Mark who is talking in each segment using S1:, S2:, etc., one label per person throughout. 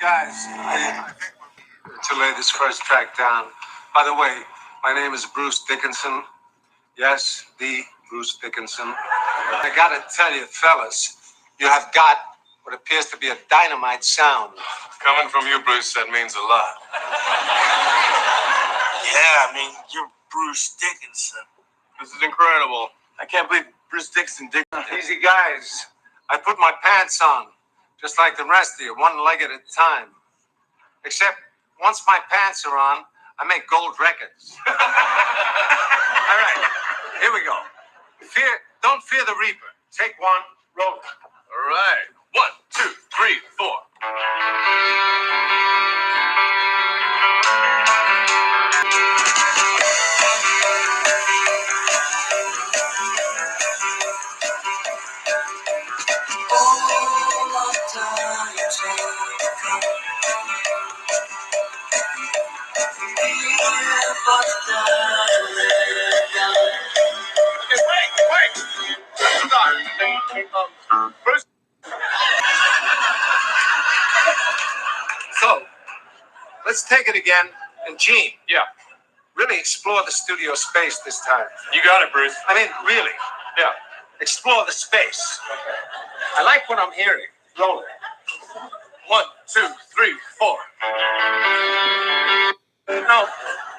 S1: Guys, I think to lay this first track down. By the way, my name is Bruce Dickinson. Yes, the Bruce Dickinson. I gotta tell you, fellas, you have got what appears to be a dynamite sound.
S2: Coming from you, Bruce, that means a lot.
S3: Yeah, I mean, you're Bruce Dickinson.
S2: This is incredible. I can't believe Bruce Dickinson did.
S1: Easy, guys. I put my pants on, just like the rest of you, one leg at a time. Except, once my pants are on, I make gold records. All right, here we go. Don't fear the Reaper. Take one, roll.
S2: All right. 1, 2, 3, 4. Wait. Bruce.
S1: So, let's take it again. And Gene,
S2: Yeah,
S1: really explore the studio space this time.
S2: you got it, Bruce.
S1: I mean, really,
S2: Yeah.
S1: explore the space. I like what I'm hearing. Roll it.
S2: 1, 2, 3, 4.
S1: No,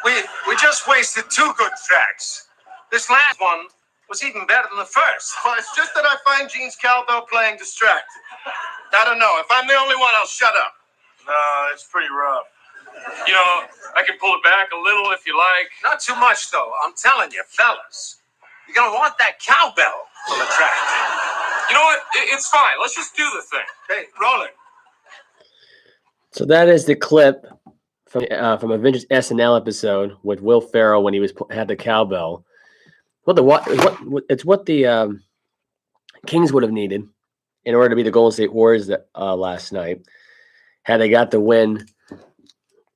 S1: we just wasted 2 good tracks. This last one was even better than the first.
S2: Well, it's just that I find Gene's cowbell playing distracting. I don't know. If I'm the only one, I'll shut up.
S3: No, it's pretty rough.
S2: You know, I can pull it back a little if you like.
S1: Not too much, though. I'm telling you, fellas. You're going to want that cowbell on the track.
S2: You know what? It's fine. Let's just do the thing.
S1: Hey, roll it.
S4: So that is the clip from a vintage SNL episode with Will Ferrell when he had the cowbell. It's what the Kings would have needed in order to be the Golden State Warriors last night had they got the win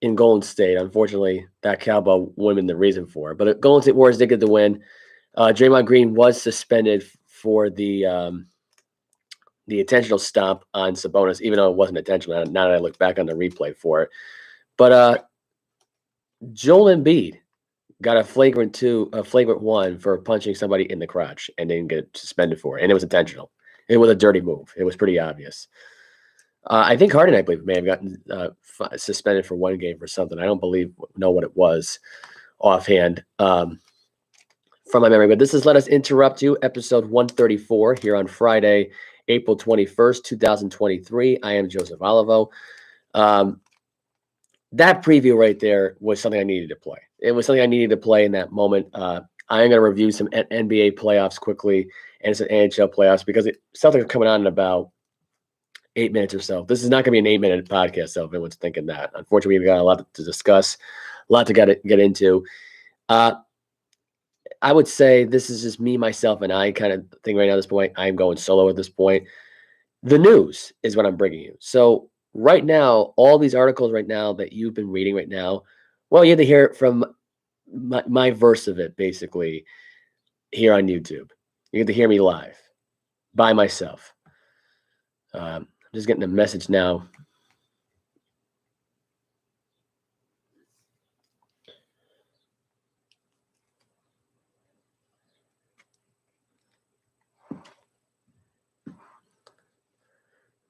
S4: in Golden State. Unfortunately, that cowbell wouldn't have been the reason for it. But the Golden State Warriors did get the win. Draymond Green was suspended for the intentional stomp on Sabonis, even though it wasn't intentional. Now that I look back on the replay for it. But Joel Embiid got a flagrant 1 for punching somebody in the crotch and didn't get suspended for it. And it was intentional. It was a dirty move. It was pretty obvious. I think Harden, I believe, may have gotten suspended for 1 game for something. I don't know what it was offhand from my memory. But this is Let Us Interrupt You, episode 134 here on Friday, April 21st, 2023. I am Joseph Olivo. That preview right there was something I needed to play. It was something I needed to play in that moment. I am going to review some NBA playoffs quickly and some NHL playoffs because Celtics are coming on in about 8 minutes or so. This is not going to be an 8-minute podcast, so if anyone's thinking that. Unfortunately, we've got a lot to discuss, a lot to get into. I would say this is just me, myself, and I kind of think right now at this point. I'm going solo at this point. The news is what I'm bringing you. So right now, all these articles right now that you've been reading right now, well, you have to hear it from my verse of it, basically, here on YouTube. You get to hear me live by myself. I'm just getting a message now.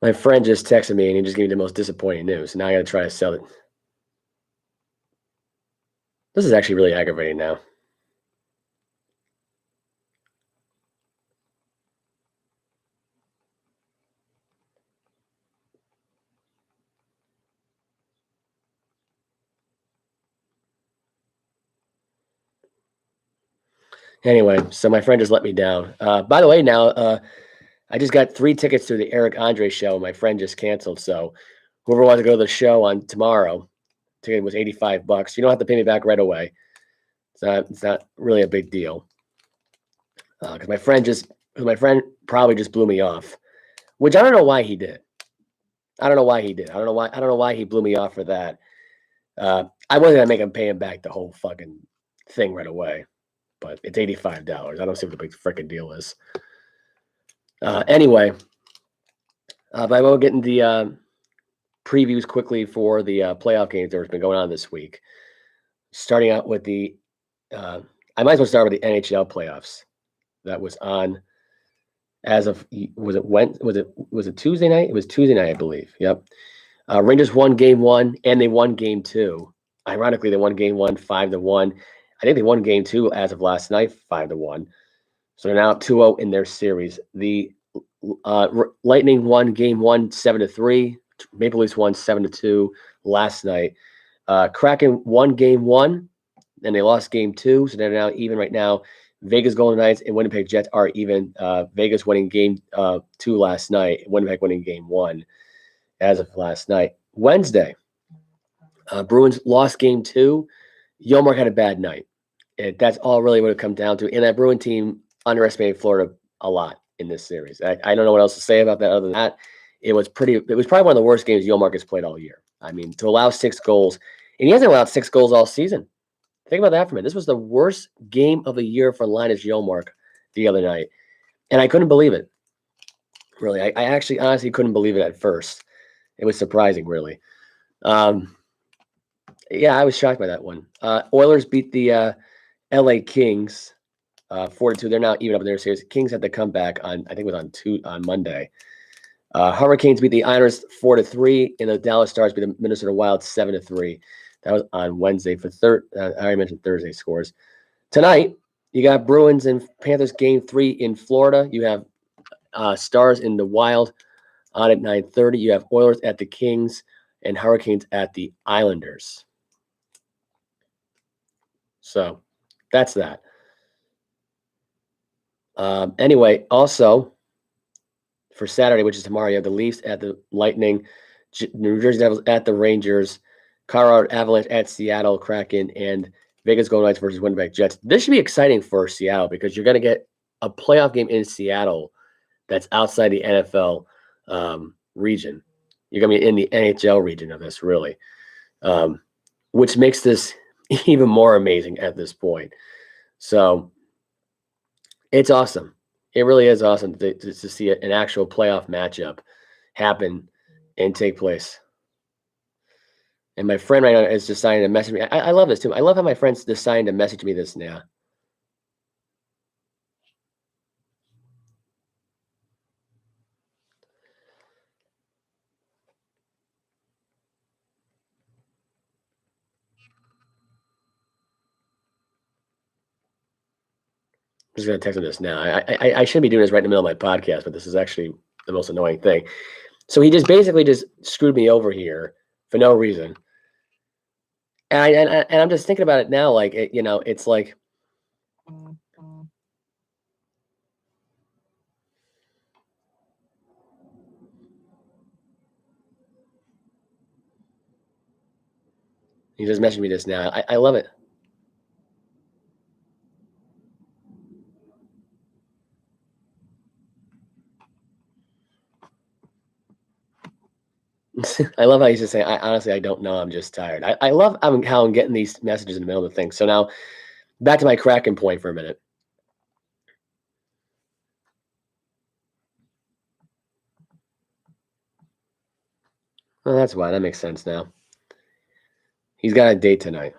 S4: My friend just texted me and he just gave me the most disappointing news. Now I got to try to sell it. This is actually really aggravating now. Anyway, so my friend just let me down. By the way, now I just got 3 tickets to the Eric Andre show. My friend just canceled. So whoever wants to go to the show on tomorrow, ticket was $85. You don't have to pay me back right away. It's not really a big deal. Because my friend probably just blew me off, which I don't know why he did. I don't know why he blew me off for that. I wasn't gonna make him pay him back the whole fucking thing right away, but it's $85. I don't see what the big freaking deal is. Anyway, but I will get into the previews quickly for the playoff games that have been going on this week. Starting out with the, I might as well start with the NHL playoffs that was on as of, was it Tuesday night? It was Tuesday night, I believe. Yep. Rangers won game 1 and they won game 2. Ironically, they won game 1 5-1. I think they won game 2 as of last night 5-1. So they're now up 2-0 in their series. The Lightning won game 1 7-3. Maple Leafs won 7-2 last night. Kraken won game 1, and they lost game 2, so they're now even right now. Vegas Golden Knights and Winnipeg Jets are even. Vegas winning game 2 last night. Winnipeg winning game 1 as of last night. Wednesday, Bruins lost game 2. Yomar had a bad night. That's all really what it comes down to. And that Bruin team underestimated Florida a lot in this series. I don't know what else to say about that other than that. It was probably one of the worst games Yomar has played all year. I mean, to allow 6 goals, and he hasn't allowed 6 goals all season. Think about that for a minute. This was the worst game of the year for Linus Yomar the other night. And I couldn't believe it. Really. I actually honestly couldn't believe it at first. It was surprising, really. Yeah, I was shocked by that one. Oilers beat the LA Kings 4-2. They're now even up in their series. Kings had to come back on, I think it was on Monday. Hurricanes beat the Islanders 4-3, and the Dallas Stars beat the Minnesota Wild 7-3. That was on Wednesday for I already mentioned Thursday scores. Tonight, you got Bruins and Panthers game 3 in Florida. You have Stars in the Wild on at 9:30. You have Oilers at the Kings and Hurricanes at the Islanders. So that's that. Anyway, also for Saturday, which is tomorrow, you have the Leafs at the Lightning, New Jersey Devils at the Rangers, Colorado Avalanche at Seattle Kraken, and Vegas Golden Knights versus Winnipeg Jets. This should be exciting for Seattle because you're going to get a playoff game in Seattle that's outside the NFL region. You're going to be in the NHL region of this, really, which makes this even more amazing at this point. So it's awesome. It really is awesome to see an actual playoff matchup happen and take place. And my friend right now is deciding to message me. I love this too. I love how my friend's deciding to message me this now. I'm just going to text him this now. I shouldn't be doing this right in the middle of my podcast, but this is actually the most annoying thing. So he just basically just screwed me over here for no reason. And I'm just thinking about it now, like, it's like, he just messaged me this now. I love it. I love how he's just saying, honestly, I don't know. I'm just tired. I love how I'm getting these messages in the middle of the thing. So now back to my Kraken point for a minute. Well, that's why. That makes sense now. He's got a date tonight.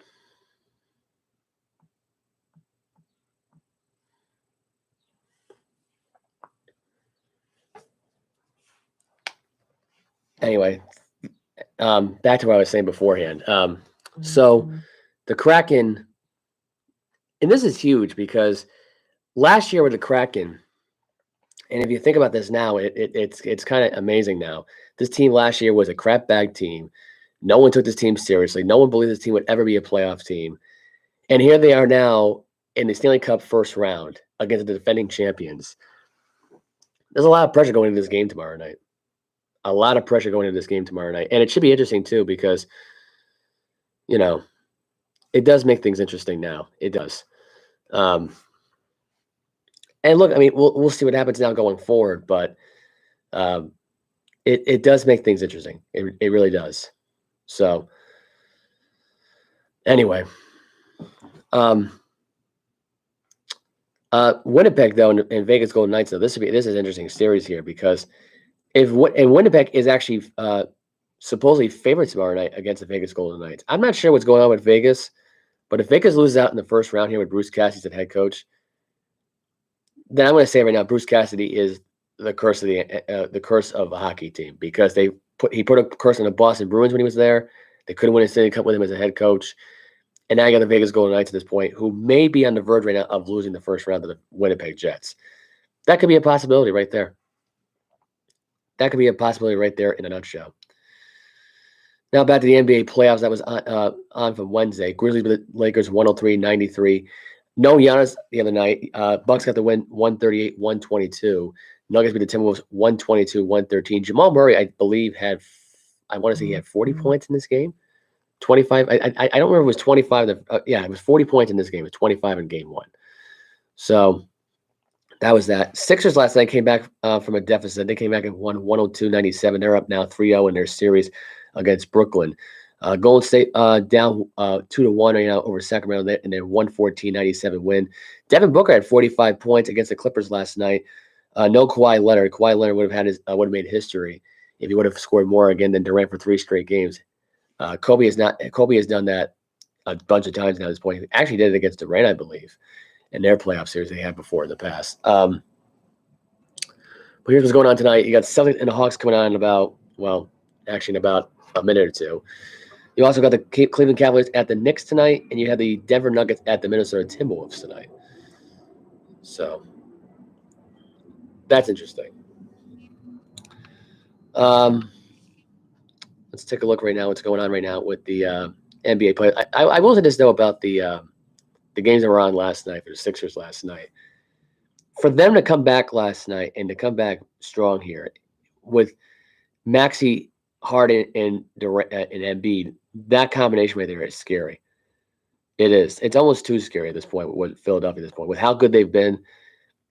S4: Anyway, back to what I was saying beforehand. So the Kraken, and this is huge because last year with the Kraken, and if you think about this now, it's kind of amazing now. This team last year was a crap bag team. No one took this team seriously. No one believed this team would ever be a playoff team. And here they are now in the Stanley Cup first round against the defending champions. There's a lot of pressure going into this game tomorrow night. A lot of pressure going into this game tomorrow night. And it should be interesting, too, because, it does make things interesting now. It does. And look, I mean, we'll see what happens now going forward, but it does make things interesting. It really does. So, anyway. Winnipeg, though, and Vegas Golden Knights, though, this is an interesting series here because Winnipeg is actually supposedly favored tomorrow night against the Vegas Golden Knights. I'm not sure what's going on with Vegas, but if Vegas loses out in the first round here with Bruce Cassidy as head coach, then I'm going to say right now, Bruce Cassidy is the curse of the curse of a hockey team, because he put a curse on the Boston Bruins when he was there. They couldn't win a Stanley Cup with him as a head coach. And now you got the Vegas Golden Knights at this point, who may be on the verge right now of losing the first round to the Winnipeg Jets. That could be a possibility right there. That could be a possibility right there in a nutshell. Now back to the NBA playoffs. That was on from Wednesday. Grizzlies with the Lakers 103-93. No Giannis the other night. Bucks got the win 138-122. Nuggets beat the Timberwolves 122-113. Jamal Murray, I believe, I want to say he had 40 points in this game. 25. I don't remember if it was 25. It was 40 points in this game. It was 25 in game one. So that was that. Sixers last night came back from a deficit. They came back and won 102-97. They're up now 3-0 in their series against Brooklyn. Golden State down 2-1 right now over Sacramento in their 114-97 win. Devin Booker had 45 points against the Clippers last night. No Kawhi Leonard. Kawhi Leonard would have made history if he would have scored more again than Durant for 3 straight games. Kobe has done that a bunch of times now at this point. He actually did it against Durant, I believe, in their playoff series they had before in the past. But here's what's going on tonight. You got Celtics and the Hawks coming on in about a minute or two. You also got the Cleveland Cavaliers at the Knicks tonight, and you have the Denver Nuggets at the Minnesota Timberwolves tonight. So that's interesting. Let's take a look right now. What's going on right now with the NBA play? I will say this though about the games that were on last night for the Sixers last night. For them to come back last night and to come back strong here with Maxey, Harden, and Embiid, that combination right there is scary. It is. It's almost too scary at this point with Philadelphia at this point. With how good they've been,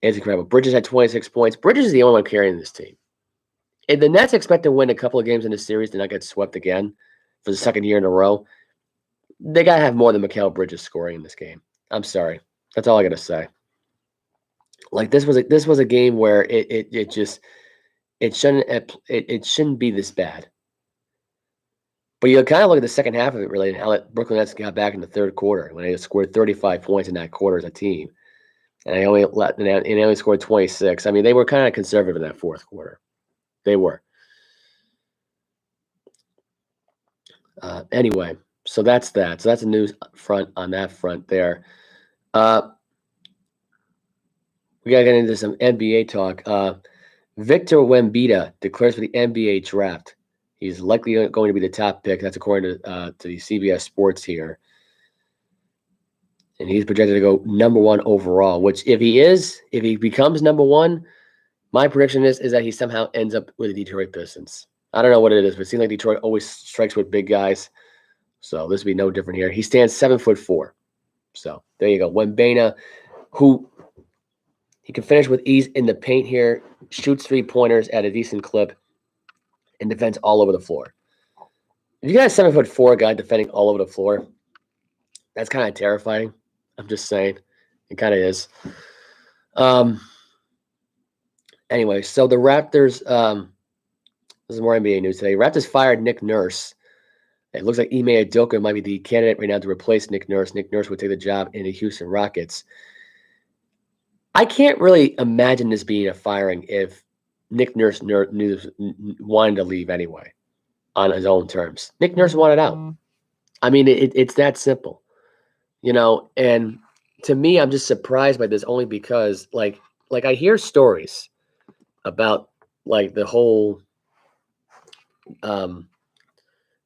S4: it's incredible. Bridges had 26 points. Bridges is the only one carrying this team. And the Nets expect to win a couple of games in this series to not get swept again for the second year in a row. They got to have more than Mikal Bridges scoring in this game. I'm sorry. That's all I got to say. Like this was a game where it shouldn't be this bad. But you kind of look at the second half of it, really, and how that Brooklyn Nets got back in the third quarter when they scored 35 points in that quarter as a team, and they only scored 26. I mean, they were kind of conservative in that fourth quarter. They were. Anyway, so that's that. So that's a news front on that front there. We got to get into some NBA talk. Victor Wembanyama declares for the NBA draft. He's likely going to be the top pick. That's according to the CBS Sports here. And he's projected to go number 1 overall, which if he becomes number 1, my prediction is that he somehow ends up with the Detroit Pistons. I don't know what it is, but it seems like Detroit always strikes with big guys. So this will be no different here. He stands 7'4". So there you go. Wembanyama, who he can finish with ease in the paint here, shoots 3-pointers at a decent clip, and defends all over the floor. If you got a 7'4" guy defending all over the floor, that's kind of terrifying. I'm just saying. It kind of is. Anyway, so the Raptors, this is more NBA news today. Raptors fired Nick Nurse. It looks like Ime Udoka might be the candidate right now to replace Nick Nurse. Nick Nurse would take the job in the Houston Rockets. I can't really imagine this being a firing if Nick Nurse wanted to leave anyway on his own terms. Nick Nurse wanted out. I mean, it's that simple, and to me, I'm just surprised by this only because like I hear stories about like the whole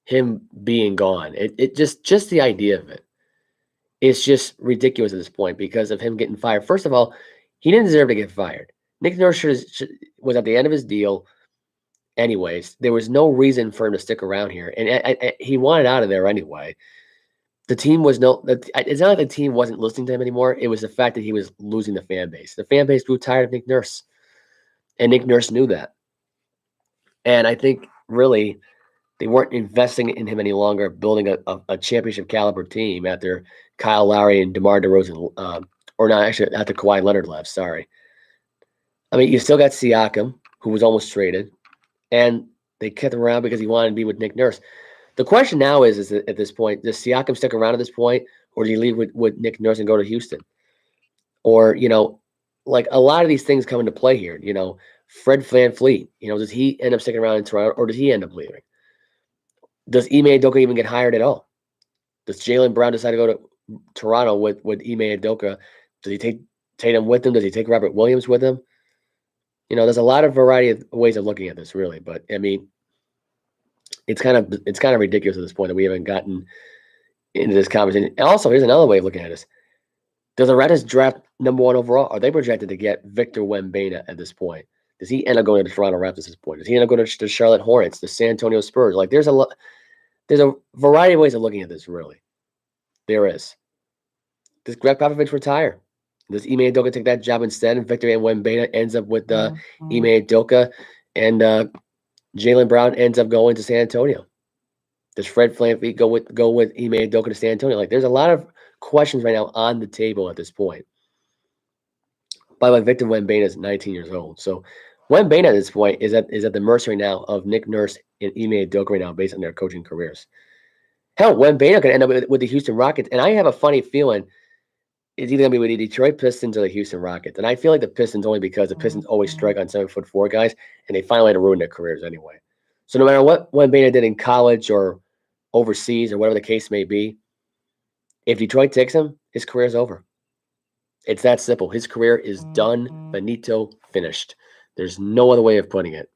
S4: him being gone. It just the idea of it. It's just ridiculous at this point because of him getting fired. First of all, he didn't deserve to get fired. Nick Nurse was at the end of his deal. Anyways, there was no reason for him to stick around here, and he wanted out of there anyway. The team it's not like the team wasn't listening to him anymore. It was the fact that he was losing the fan base. The fan base grew tired of Nick Nurse, and Nick Nurse knew that. And I think really they weren't investing in him any longer, building a championship caliber team after Kyle Lowry and DeMar DeRozan, or not actually after Kawhi Leonard left. Sorry. I mean, you still got Siakam, who was almost traded, and They kept him around because he wanted to be with Nick Nurse. The question now is at this point, does Siakam stick around at this point, or do you leave with Nick Nurse and go to Houston? Or, like a lot of these things come into play here. Fred VanVleet, does he end up sticking around in Toronto, or does he end up leaving? Does Ime Udoka even get hired at all? Does Jaylen Brown decide to go to Toronto with Ime Udoka? Does he take Tatum with him? Does he take Robert Williams with him? There's a lot of variety of ways of looking at this, really. But I mean, it's kind of ridiculous at this point that we haven't gotten into this conversation. And also, here's another way of looking at this. Does the Raptors draft number 1 overall? Are they projected to get Victor Wembanyama at this point? Does he end up going to the Toronto Raptors at this point? Does he end up going to the Charlotte Hornets, the San Antonio Spurs? Like, there's a variety of ways of looking at this, really. There is. Does Greg Popovich retire? Does Ime Udoka take that job instead? And Victor Wembanyama ends up with Ime Udoka, and Jaylen Brown ends up going to San Antonio. Does Fred VanVleet go with Ime Udoka to San Antonio? Like, there's a lot of questions right now on the table at this point. By the way, Victor Wembanyama is 19 years old. So Wembanyama at this point is at the mercy right now of Nick Nurse and Ime Udoka right now based on their coaching careers. Hell, Wembanyama could end up with the Houston Rockets. And I have a funny feeling it's either going to be with the Detroit Pistons or the Houston Rockets. And I feel like the Pistons only because the Pistons always strike on 7'4" guys, and they finally had to ruin their careers anyway. So no matter what Wembanyama did in college or overseas or whatever the case may be, if Detroit takes him, his career is over. It's that simple. His career is done, finito, finished. There's no other way of putting it.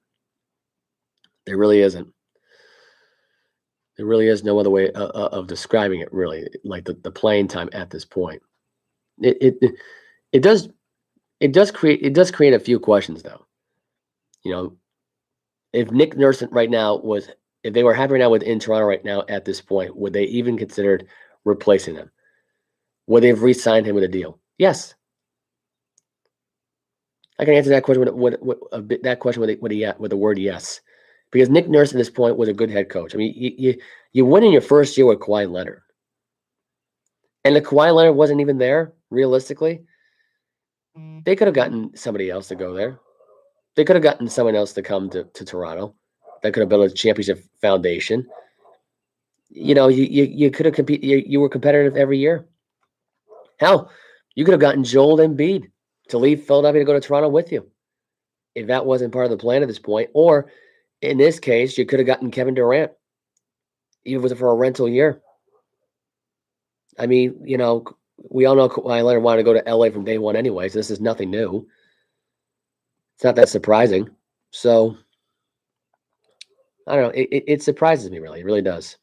S4: There really isn't. There really is no other way of describing it, really, like the playing time at this point. It does create a few questions, though. If Nick Nurse right now if they were happy right now in Toronto right now at this point, would they even considered replacing him? Would they have re-signed him with a deal? Yes. I can answer that question with the word yes, because Nick Nurse at this point was a good head coach. I mean, you win in your first year with Kawhi Leonard, and if Kawhi Leonard wasn't even there, realistically, they could have gotten somebody else to go there. They could have gotten someone else to come to Toronto that could have built a championship foundation. You could have competed. You were competitive every year. Hell, you could have gotten Joel Embiid to leave Philadelphia to go to Toronto with you, if that wasn't part of the plan at this point. Or in this case, you could have gotten Kevin Durant, even if it was for a rental year. I mean, we all know Kawhi Leonard wanted to go to LA from day one anyway, so this is nothing new. It's not that surprising. So, I don't know. It surprises me, really. It really does.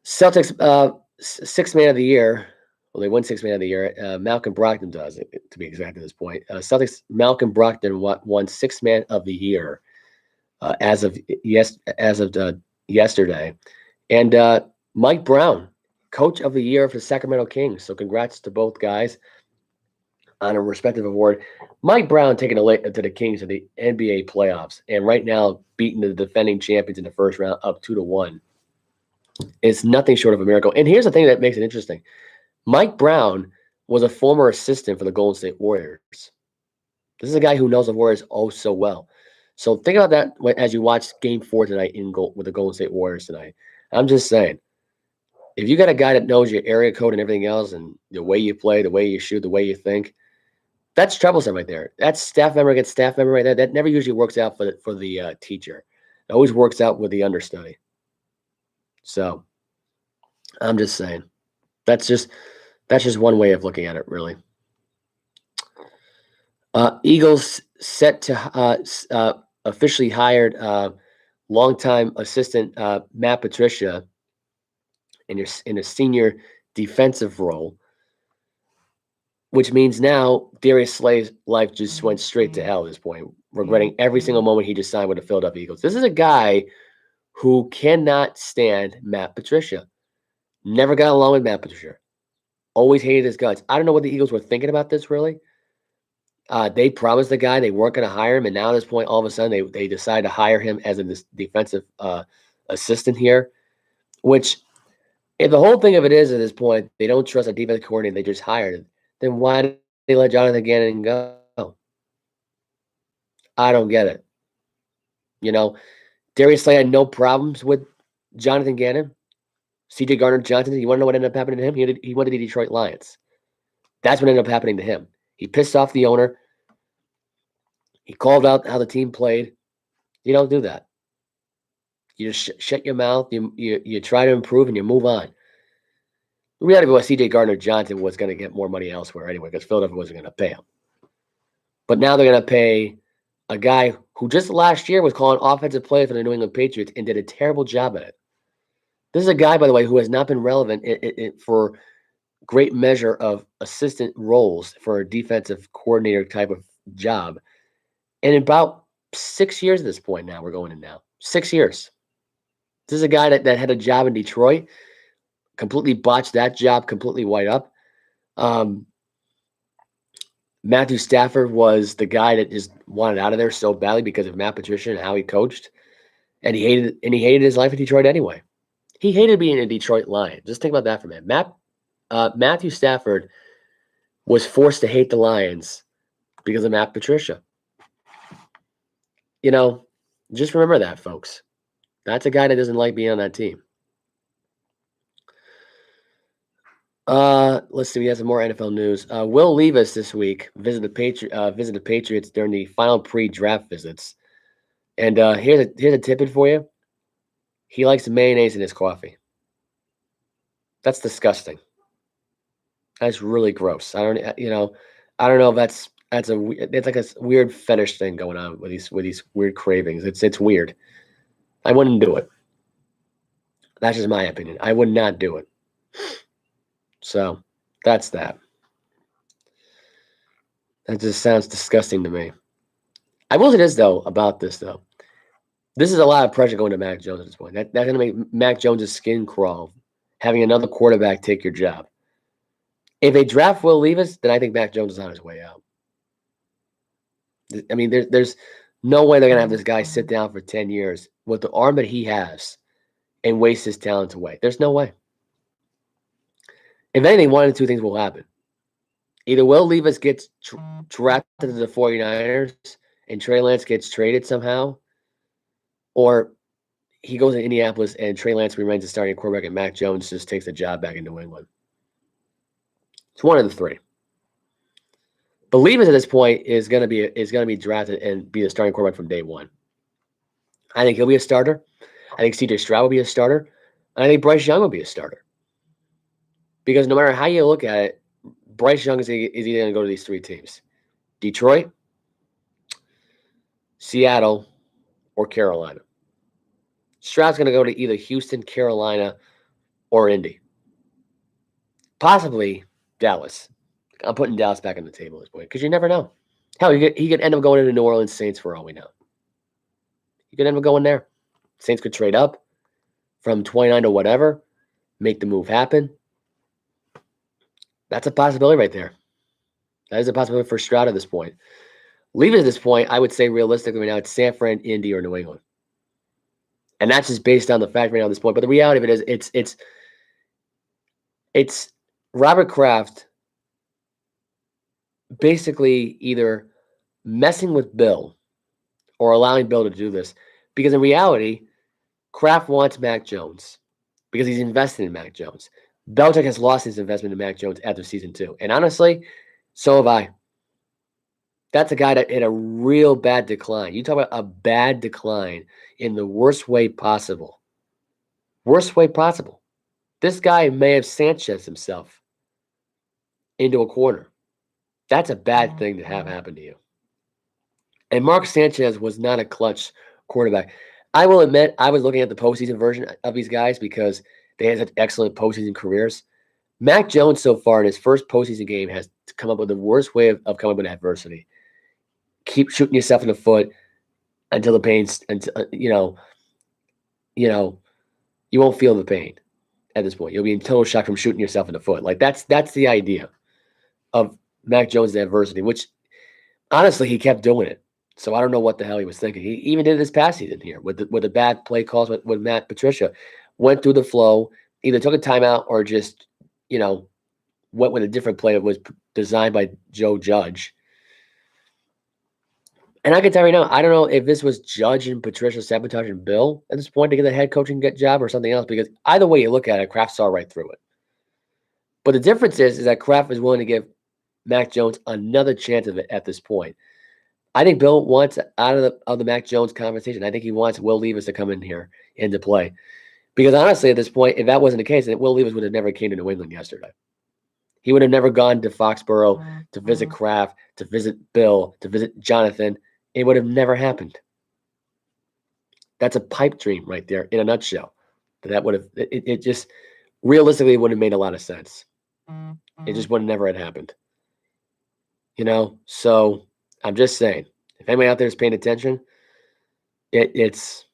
S4: Celtics, sixth man of the year. Well, they won sixth man of the year. Malcolm Brogdon does, to be exact at this point. Celtics, Malcolm Brogdon won sixth man of the year as of yesterday. And Mike Brown, coach of the year for the Sacramento Kings. So congrats to both guys on a respective award. Mike Brown taking to the Kings in the NBA playoffs, and right now beating the defending champions in the first round up 2-1. It's nothing short of a miracle. And here's the thing that makes it interesting. Mike Brown was a former assistant for the Golden State Warriors. This is a guy who knows the Warriors oh so well. So think about that as you watch Game 4 tonight with the Golden State Warriors tonight. I'm just saying, if you got a guy that knows your area code and everything else and the way you play, the way you shoot, the way you think, that's troublesome right there. That's staff member against staff member right there. That never usually works out for the teacher. It always works out with the understudy. So I'm just saying, that's just one way of looking at it, really. Eagles set to officially hired longtime assistant Matt Patricia in a senior defensive role, which means now Darius Slay's life just went straight to hell at this point, regretting every single moment he just signed with the Philadelphia Eagles. This is a guy who cannot stand Matt Patricia. Never got along with Matt Patricia. Always hated his guts. I don't know what the Eagles were thinking about this, really. They promised the guy they weren't going to hire him, and now at this point, all of a sudden, they decide to hire him as a defensive assistant here, which, if the whole thing of it is at this point, they don't trust a defensive coordinator, they just hired him, then why did they let Jonathan Gannon go? I don't get it. You know, Darius Slay had no problems with Jonathan Gannon. C.J. Gardner-Johnson, you want to know what ended up happening to him? He went to the Detroit Lions. That's what ended up happening to him. He pissed off the owner. He called out how the team played. You don't do that. You just shut your mouth. You try to improve and you move on. The reality was C.J. Gardner-Johnson was going to get more money elsewhere anyway because Philadelphia wasn't going to pay him. But now they're going to pay a guy who just last year was calling offensive plays for the New England Patriots and did a terrible job at it. This is a guy, by the way, who has not been relevant for great measure of assistant roles for a defensive coordinator type of job. And about 6 years at this point now, we're going in now. 6 years. This is a guy that had a job in Detroit, completely botched that job, completely white up. Matthew Stafford was the guy that just wanted out of there so badly because of Matt Patricia and how he coached. And he hated his life in Detroit anyway. He hated being a Detroit Lion. Just think about that for a minute. Matthew Stafford was forced to hate the Lions because of Matt Patricia. You know, just remember that, folks. That's a guy that doesn't like being on that team. Let's see. We have some more NFL news. Will Levis this week visited the Patriots during the final pre-draft visits. And here's a tidbit for you. He likes mayonnaise in his coffee. That's disgusting. That's really gross. I don't know if it's like a weird fetish thing going on with these weird cravings. It's weird. I wouldn't do it. That's just my opinion. I would not do it. So that's that. That just sounds disgusting to me. I will say this about this. This is a lot of pressure going to Mac Jones at this point. That's going to make Mac Jones' skin crawl, having another quarterback take your job. If they draft Will Levis, then I think Mac Jones is on his way out. I mean, there's no way they're going to have this guy sit down for 10 years with the arm that he has and waste his talents away. There's no way. If anything, one of the two things will happen. Either Will Levis gets drafted to the 49ers and Trey Lance gets traded somehow, or he goes to Indianapolis and Trey Lance remains the starting quarterback and Mac Jones just takes the job back in New England. It's one of the three. But Levis at this point is going to be drafted and be the starting quarterback from day one. I think he'll be a starter. I think C.J. Stroud will be a starter. And I think Bryce Young will be a starter. Because no matter how you look at it, Bryce Young is either going to go to these three teams. Detroit, Seattle, or Carolina. Stroud's going to go to either Houston, Carolina, or Indy. Possibly Dallas. I'm putting Dallas back on the table at this point because you never know. Hell, he could end up going to the New Orleans Saints for all we know. He could end up going there. Saints could trade up from 29 to whatever, make the move happen. That's a possibility right there. That is a possibility for Stroud at this point. Leave it at this point, I would say realistically right now, it's San Fran, Indy, or New England. And that's just based on the fact right now at this point. But the reality of it is it's Robert Kraft basically either messing with Bill or allowing Bill to do this. Because in reality, Kraft wants Mac Jones because he's invested in Mac Jones. Belichick has lost his investment in Mac Jones after season 2. And honestly, so have I. That's a guy that had a real bad decline. You talk about a bad decline in the worst way possible. Worst way possible. This guy may have Sanchez himself into a corner. That's a bad thing to have happen to you. And Mark Sanchez was not a clutch quarterback. I will admit, I was looking at the postseason version of these guys because they had such excellent postseason careers. Mac Jones so far in his first postseason game has come up with the worst way of coming up with adversity. Keep shooting yourself in the foot until the pain's, you won't feel the pain at this point. You'll be in total shock from shooting yourself in the foot. Like that's the idea of Mac Jones' adversity, which honestly he kept doing it. So I don't know what the hell he was thinking. He even did this past season here with the bad play calls with Matt Patricia. Went through the flow, either took a timeout or just, went with a different play that was designed by Joe Judge. And I can tell you right now, I don't know if this was Judge and Patricia sabotaging Bill at this point to get the head coaching job or something else, because either way you look at it, Kraft saw right through it. But the difference is that Kraft is willing to give Mac Jones another chance of it at this point. I think Bill wants out of the Mac Jones conversation. I think he wants Will Levis to come in here into play. Because honestly, at this point, if that wasn't the case, then Will Levis would have never came to New England yesterday. He would have never gone to Foxborough to visit Kraft, to visit Bill, to visit Jonathan. It would have never happened. That's a pipe dream right there in a nutshell. That would have, it just realistically would have made a lot of sense. It just would have never had happened. So I'm just saying, if anybody out there is paying attention, it's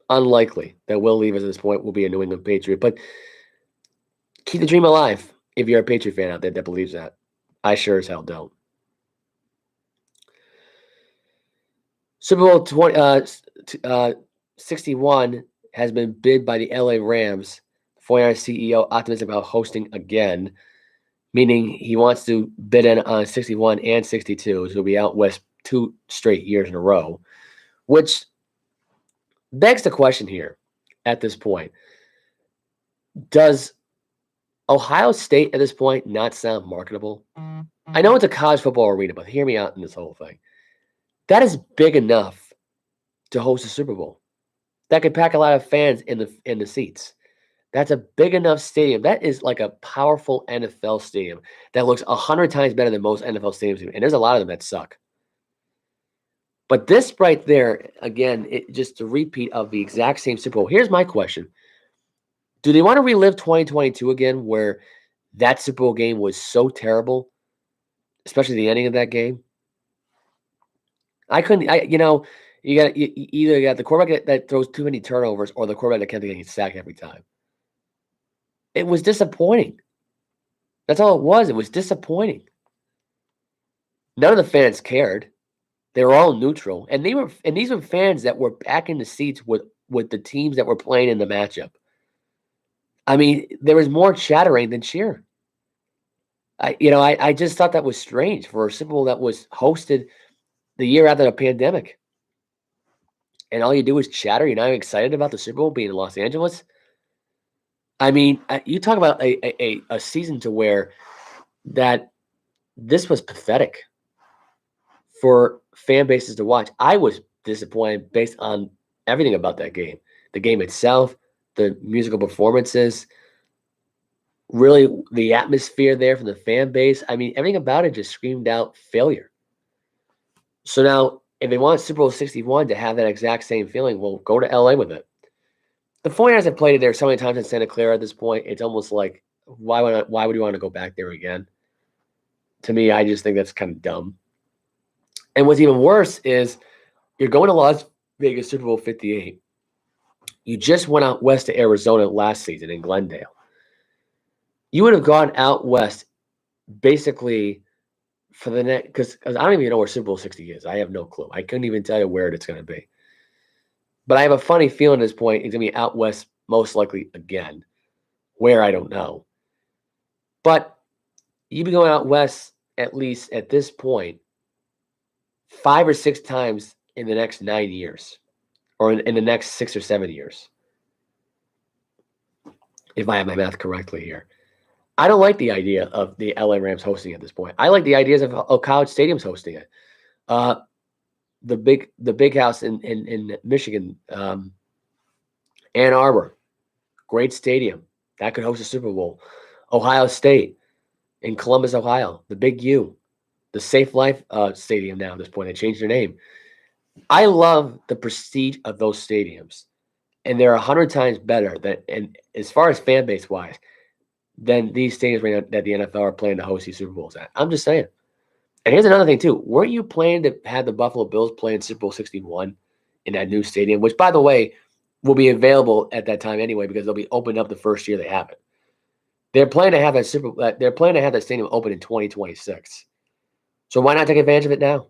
S4: unlikely that Will Levis at this point will be a New England Patriot. But keep the dream alive if you're a Patriot fan out there that believes that. I sure as hell don't. Super Bowl 61 has been bid by the LA Rams. The 49ers CEO optimistic about hosting again, meaning he wants to bid in on 61 and 62, so he'll be out west 2 straight years in a row, which begs the question here at this point. Does Ohio State at this point not sound marketable? I know it's a college football arena, but hear me out in this whole thing. That is big enough to host a Super Bowl. That could pack a lot of fans in the seats. That's a big enough stadium. That is like a powerful NFL stadium that looks 100 times better than most NFL stadiums. And there's a lot of them that suck. But this right there, again, just a repeat of the exact same Super Bowl. Here's my question. Do they want to relive 2022 again, where that Super Bowl game was so terrible, especially the ending of that game? You either got the quarterback that throws too many turnovers or the quarterback that kept getting sacked every time. It was disappointing. That's all it was. It was disappointing. None of the fans cared. They were all neutral, and these were fans that were back in the seats with the teams that were playing in the matchup. I mean, there was more chattering than cheer. I just thought that was strange for a Super Bowl that was hosted the year after the pandemic. And all you do is chatter. You're not even excited about the Super Bowl being in Los Angeles. I mean, you talk about a season to where that this was pathetic for fan bases to watch. I was disappointed based on everything about that game. The game itself, the musical performances, really the atmosphere there from the fan base. I mean, everything about it just screamed out failure. So now, if they want Super Bowl 61 to have that exact same feeling, well, go to LA with it. The 49ers have played it there so many times in Santa Clara at this point. It's almost like, why would you want to go back there again? To me, I just think that's kind of dumb. And what's even worse is you're going to Las Vegas Super Bowl 58. You just went out west to Arizona last season in Glendale. You would have gone out west basically for the next, because I don't even know where Super Bowl 60 is. I have no clue. I couldn't even tell you where it's going to be. But I have a funny feeling at this point it's going to be out west most likely again. Where, I don't know. But you'd be going out west at least at this point 5 or 6 times in the next 9 years, or in the next 6 or 7 years, if I have my math correctly here. I don't like the idea of the LA Rams hosting at this point. I like the ideas of college stadiums hosting it. The big house in Michigan, Ann Arbor, great stadium that could host a Super Bowl. Ohio State in Columbus, Ohio, the Big U, the Safe Life Stadium now at this point. They changed their name. I love the prestige of those stadiums, and they're 100 times better and as far as fan base wise, than these stadiums right now that the NFL are planning to host these Super Bowls at. I'm just saying. And here's another thing too. Weren't you planning to have the Buffalo Bills play in Super Bowl 61 in that new stadium, which, by the way, will be available at that time anyway because they'll be opened up the first year they have it. They're planning to have that They're planning to have that stadium open in 2026. So why not take advantage of it now?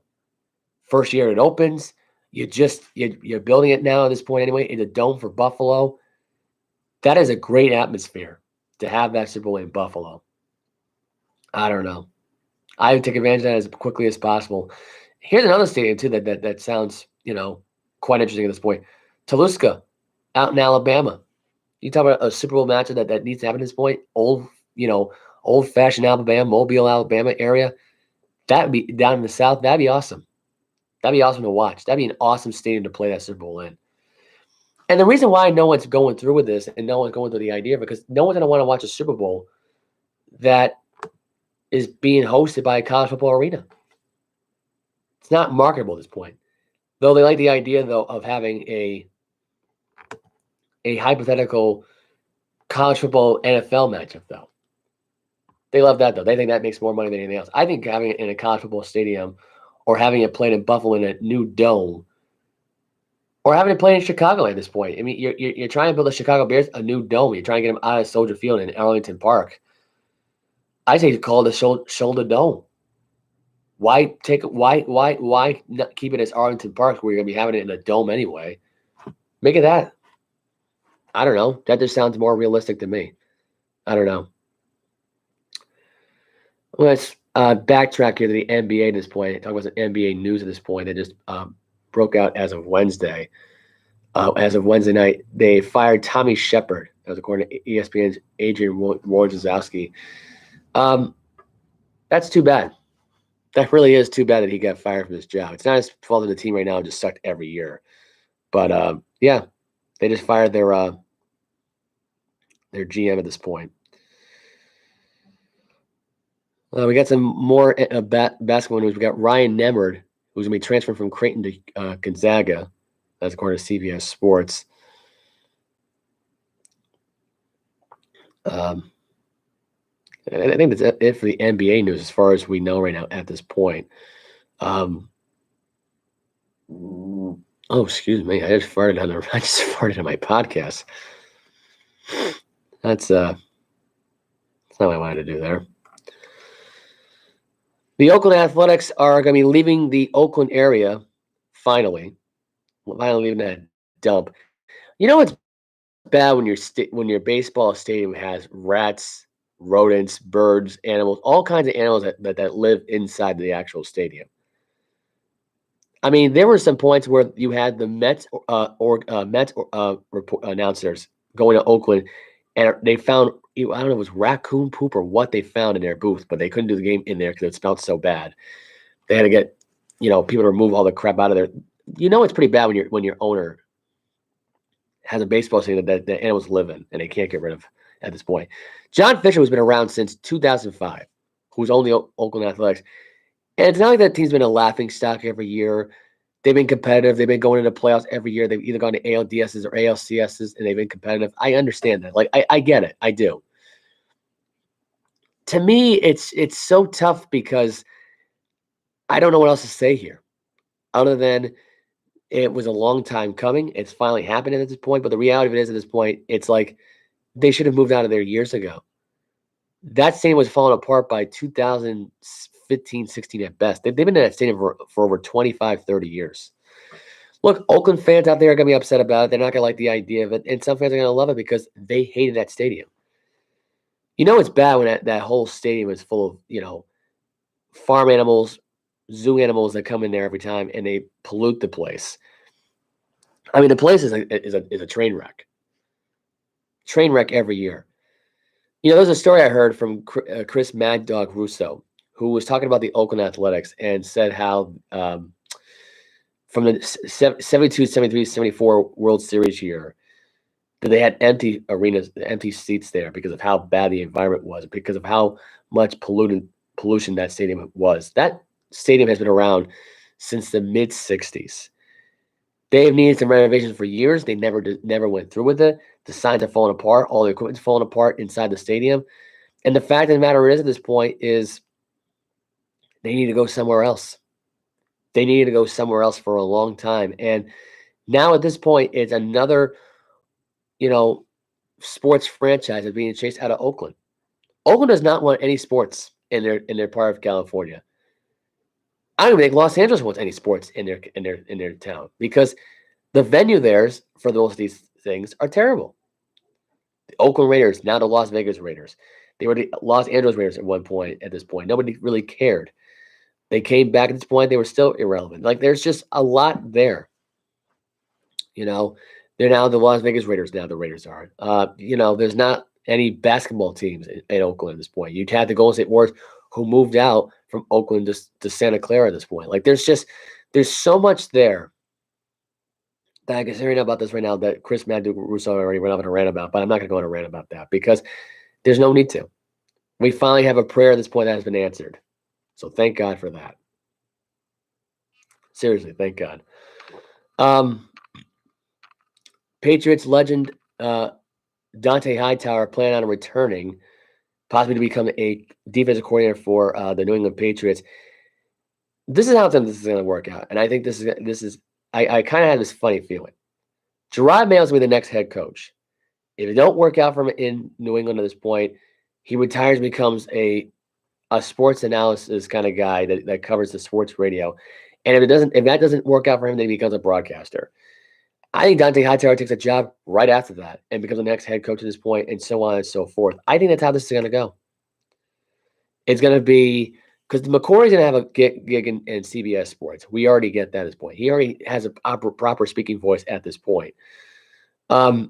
S4: First year it opens. You're building it now at this point anyway in the dome for Buffalo. That is a great atmosphere to have that Super Bowl in Buffalo. I don't know. I would take advantage of that as quickly as possible. Here's another stadium too that sounds quite interesting at this point. Toluca, out in Alabama. You talk about a Super Bowl matchup that needs to happen at this point. Old fashioned Alabama, Mobile, Alabama area. That would be down in the South. That'd be awesome. That'd be awesome to watch. That'd be an awesome stadium to play that Super Bowl in. And the reason why no one's going through with this and no one's going through the idea, because no one's going to want to watch a Super Bowl that is being hosted by a college football arena. It's not marketable at this point. Though they like the idea, though, of having a hypothetical college football NFL matchup, though. They love that, though. They think that makes more money than anything else. I think having it in a college football stadium or having it played in Buffalo in a new dome or having it played in Chicago at this point. I mean, you're trying to build the Chicago Bears a new dome. You're trying to get them out of Soldier Field in Arlington Park. I say call it a shoulder dome. Why not keep it as Arlington Park where you're gonna be having it in a dome anyway? Make it that. I don't know. That just sounds more realistic to me. I don't know. Let's backtrack here to the NBA at this point. Talk about some NBA news at this point that just broke out as of Wednesday. As of Wednesday night, they fired Tommy Shepard. That was according to ESPN's Adrian Wojnarowski. That's too bad. That really is too bad that he got fired from his job. It's not his fault that the team right now just sucked every year. But, yeah, they just fired their GM at this point. We got some more basketball news. We got Ryan Nembhard, who's going to be transferred from Creighton to Gonzaga. That's according to CBS Sports. I think that's it for the NBA news as far as we know right now at this point. Oh, excuse me. I just farted on my podcast. That's not what I wanted to do there. The Oakland Athletics are going to be leaving the Oakland area finally leaving that dump. You know what's bad when your baseball stadium has rats, rodents, birds, animals, all kinds of animals that live inside the actual stadium. I mean, there were some points where you had the Mets announcers going to Oakland, and they found, I don't know if it was raccoon poop or what they found in their booth, but they couldn't do the game in there because it smelled so bad. They had to get, people to remove all the crap out of there. It's pretty bad when your owner has a baseball stadium that the animals live in and they can't get rid of at this point. John Fisher has been around since 2005, who's owned the Oakland Athletics. And it's not like that team's been a laughing stock every year. They've been competitive. They've been going into playoffs every year. They've either gone to ALDSs or ALCSs, and they've been competitive. I understand that. Like, I get it. I do. To me, it's so tough because I don't know what else to say here other than it was a long time coming. It's finally happening at this point. But the reality of it is at this point, it's like they should have moved out of there years ago. That stadium was falling apart by 2015, 16 at best. They've been in that stadium for over 25, 30 years. Look, Oakland fans out there are going to be upset about it. They're not going to like the idea of it. And some fans are going to love it because they hated that stadium. It's bad when that whole stadium is full of, farm animals, zoo animals that come in there every time and they pollute the place. I mean, the place is a train wreck. Train wreck every year. There's a story I heard from Chris Mad Dog Russo, who was talking about the Oakland Athletics and said how from the 72, 73, 74 World Series year that they had empty arenas, empty seats there because of how bad the environment was, because of how much pollution that stadium was. That stadium has been around since the mid-'60s. They've needed some renovations for years. They never went through with it. The signs are falling apart. All the equipment's falling apart inside the stadium. And the fact of the matter is at this point is they need to go somewhere else. They needed to go somewhere else for a long time. And now at this point, it's another, sports franchise is being chased out of Oakland. Oakland does not want any sports in their part of California. I don't even think Los Angeles wants any sports in their town because the venue theirs for most of these things are terrible. The Oakland Raiders, now the Las Vegas Raiders. They were the Los Angeles Raiders at one point. At this point, nobody really cared. They came back at this point. They were still irrelevant. Like, there's just a lot there. They're now the Las Vegas Raiders. Now the Raiders are. There's not any basketball teams in Oakland at this point. You'd have the Golden State Warriors, who moved out from Oakland to Santa Clara at this point. Like, there's so much there that I can say right now about this right now that Chris Russo already went off on a rant about, but I'm not going to go on a rant about that because there's no need to. We finally have a prayer at this point that has been answered. So thank God for that. Seriously, thank God. Patriots legend Dante Hightower plan on returning, possibly to become a defensive coordinator for the New England Patriots. This is how this is going to work out, and I think this is. I kind of had this funny feeling. Gerard Mayo's going to be the next head coach. If it don't work out for him in New England at this point, he retires and becomes a sports analysis kind of guy that covers the sports radio. And if that doesn't work out for him, then he becomes a broadcaster. I think Dante Hightower takes a job right after that and becomes the next head coach at this point, and so on and so forth. I think that's how this is going to go. It's going to be because McCory's going to have a gig in CBS Sports. We already get that at this point. He already has a proper speaking voice at this point. The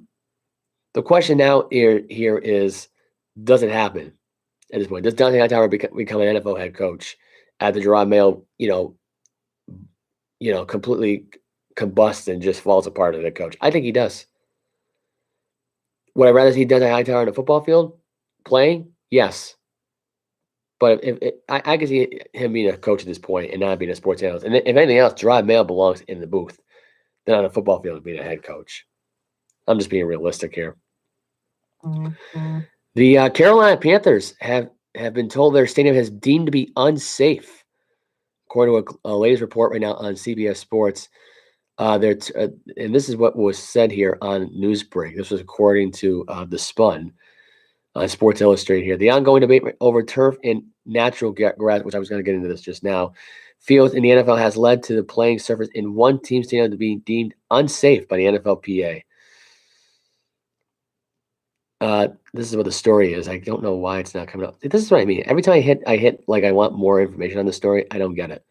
S4: question now here is, does it happen at this point? Does Dante Hightower become an NFL head coach after Gerard Mayo, completely combusts and just falls apart as a coach? I think he does. Would I rather see Dante Hightower on the football field playing? Yes. But I can see him being a coach at this point and not being a sports analyst. And if anything else, Gerard Mayo belongs in the booth than on a football field being a head coach. I'm just being realistic here. Mm-hmm. The Carolina Panthers have been told their stadium has deemed to be unsafe, according to a latest report right now on CBS Sports. And this is what was said here on Newsbreak. This was according to The Spun, Sports Illustrated here. The ongoing debate over turf and natural grass, which I was going to get into this just now, fields in the NFL has led to the playing surface in one team stadium to be deemed unsafe by the NFLPA. This is what the story is. I don't know why it's not coming up. This is what I mean. Every time I hit like I want more information on the story, I don't get it.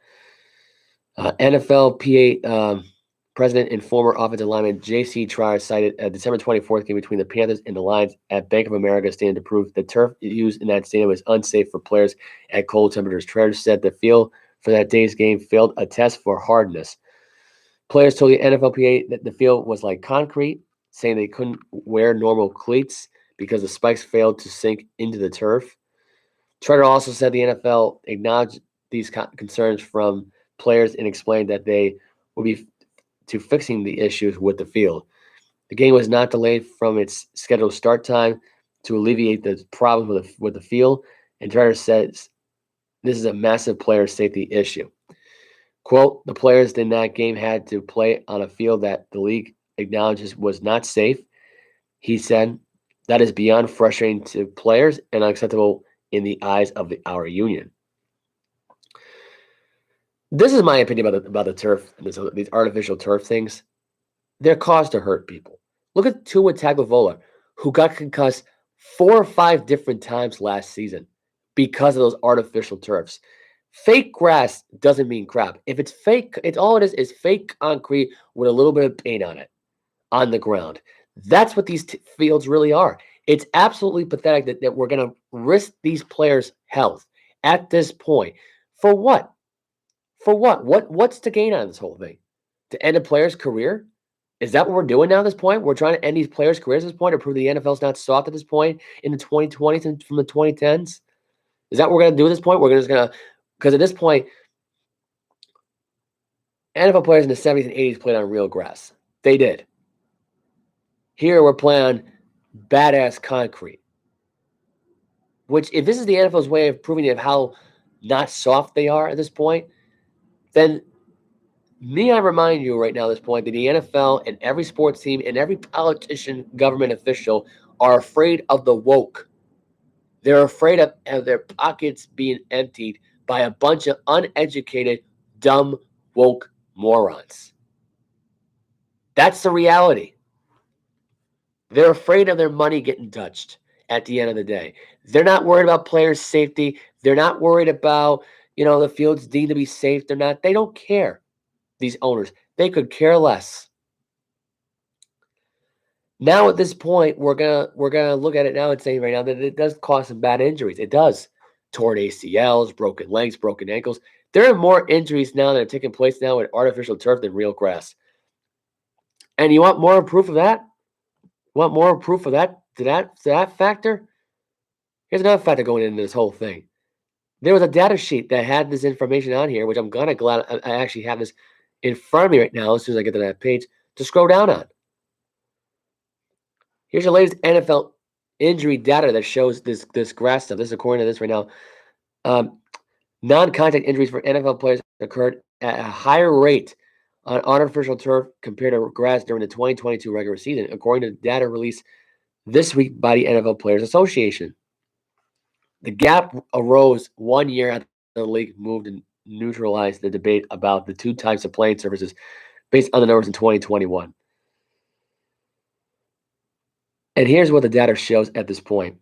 S4: NFLPA president and former offensive lineman J.C. Trier cited a December 24th game between the Panthers and the Lions at Bank of America Stadium to prove the turf used in that stadium was unsafe for players at cold temperatures. Trier said the field for that day's game failed a test for hardness. Players told the NFLPA that the field was like concrete, saying they couldn't wear normal cleats because the spikes failed to sink into the turf. Treader also said the NFL acknowledged these concerns from players and explained that they will be to fixing the issues with the field. The game was not delayed from its scheduled start time to alleviate the problems with the field, and Treader says this is a massive player safety issue. Quote, the players in that game had to play on a field that the league acknowledges was not safe. He said, that is beyond frustrating to players and unacceptable in the eyes of our union. This is my opinion about the turf, these artificial turf things. They're caused to hurt people. Look at Tua Tagovailoa, who got concussed 4 or 5 different times last season because of those artificial turfs. Fake grass doesn't mean crap. If it's fake, it's all it is fake concrete with a little bit of paint on it, on the ground. That's what these fields really are. It's absolutely pathetic that we're going to risk these players' health at this point. For what? For what? What's to gain out of this whole thing? To end a player's career? Is that what we're doing now at this point? We're trying to end these players' careers at this point, or prove the NFL's not soft at this point in the 2020s and from the 2010s? Is that what we're going to do at this point? We're just going to, because at this point, NFL players in the 70s and 80s played on real grass. They did. Here we're playing on badass concrete. Which, if this is the NFL's way of proving how not soft they are at this point, then I remind you right now at this point that the NFL and every sports team and every politician, government official are afraid of the woke. They're afraid of their pockets being emptied by a bunch of uneducated, dumb, woke morons. That's the reality. They're afraid of their money getting touched at the end of the day. They're not worried about players' safety. They're not worried about, the field's deemed to be safe. They're not. They don't care. These owners, they could care less. Now at this point, we're gonna look at it now and say right now that it does cause some bad injuries. It does. Torn ACLs, broken legs, broken ankles. There are more injuries now that are taking place now with artificial turf than real grass. And you want more proof of that? Want more proof of that? To that factor? Here's another factor going into this whole thing. There was a data sheet that had this information on here, which I'm glad I actually have this in front of me right now as soon as I get to that page to scroll down on. Here's your latest NFL injury data that shows this grass stuff. This is according to this right now. Non-contact injuries for NFL players occurred at a higher rate on artificial turf compared to grass during the 2022 regular season, according to data released this week by the NFL Players Association. The gap arose 1 year after the league moved and neutralized the debate about the two types of playing surfaces based on the numbers in 2021. And here's what the data shows at this point.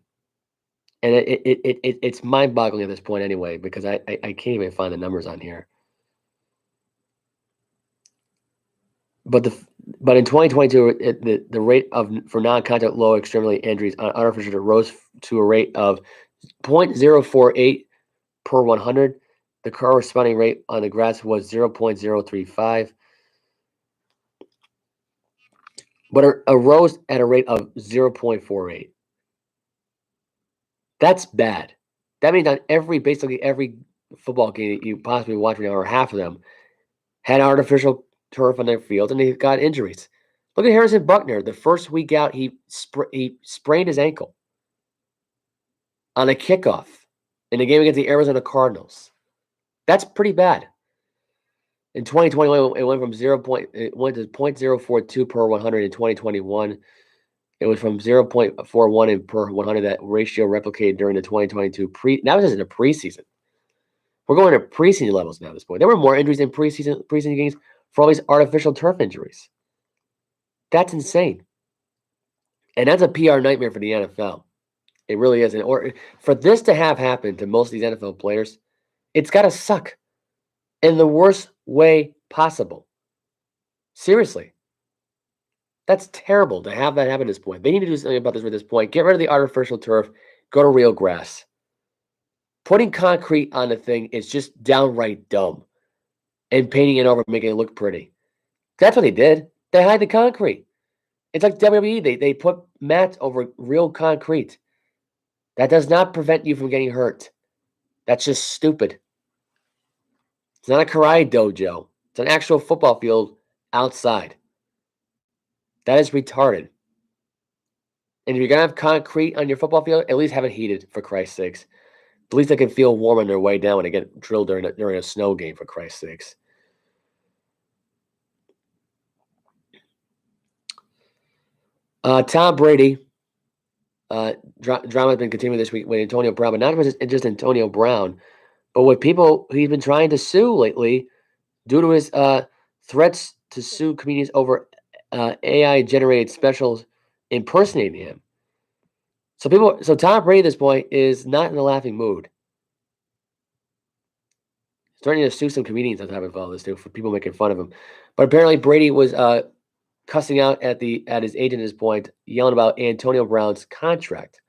S4: And it's mind-boggling at this point anyway, because I can't even find the numbers on here. But in 2022, the rate for non-contact low extremity injuries on artificial turf rose to a rate of 0.048 per 100. The corresponding rate on the grass was 0.035, but it arose at a rate of 0.48. That's bad. That means on basically every football game that you possibly watch right now, or half of them, had artificial turf on their field, and they got injuries. Look at Harrison Buckner. The first week out, he sprained his ankle on a kickoff in the game against the Arizona Cardinals. That's pretty bad. In 2021, it went to 0.042 per 100. In 2021, it was from 0.41 per 100. That ratio replicated during the 2022 that was just in the preseason. We're going to preseason levels now at this point. There were more injuries in preseason games for all these artificial turf injuries. That's insane. And that's a PR nightmare for the NFL. It really is. Or for this to have happened to most of these NFL players, it's got to suck in the worst way possible. Seriously. That's terrible to have that happen at this point. They need to do something about this at this point. Get rid of the artificial turf. Go to real grass. Putting concrete on the thing is just downright dumb. And painting it over, making it look pretty. That's what they did. They hide the concrete. It's like WWE. They put mats over real concrete. That does not prevent you from getting hurt. That's just stupid. It's not a karate dojo. It's an actual football field outside. That is retarded. And if you're going to have concrete on your football field, at least have it heated, for Christ's sakes. At least they can feel warm on their way down when they get drilled during a snow game, for Christ's sakes. Tom Brady. Drama has been continuing this week with Antonio Brown, but not just Antonio Brown, but with people he's been trying to sue lately due to his threats to sue comedians over AI-generated specials impersonating him. So Tom Brady at this point is not in a laughing mood. He's starting to sue some comedians on top of all this too for people making fun of him. But apparently Brady was cussing out at his agent at this point, yelling about Antonio Brown's contract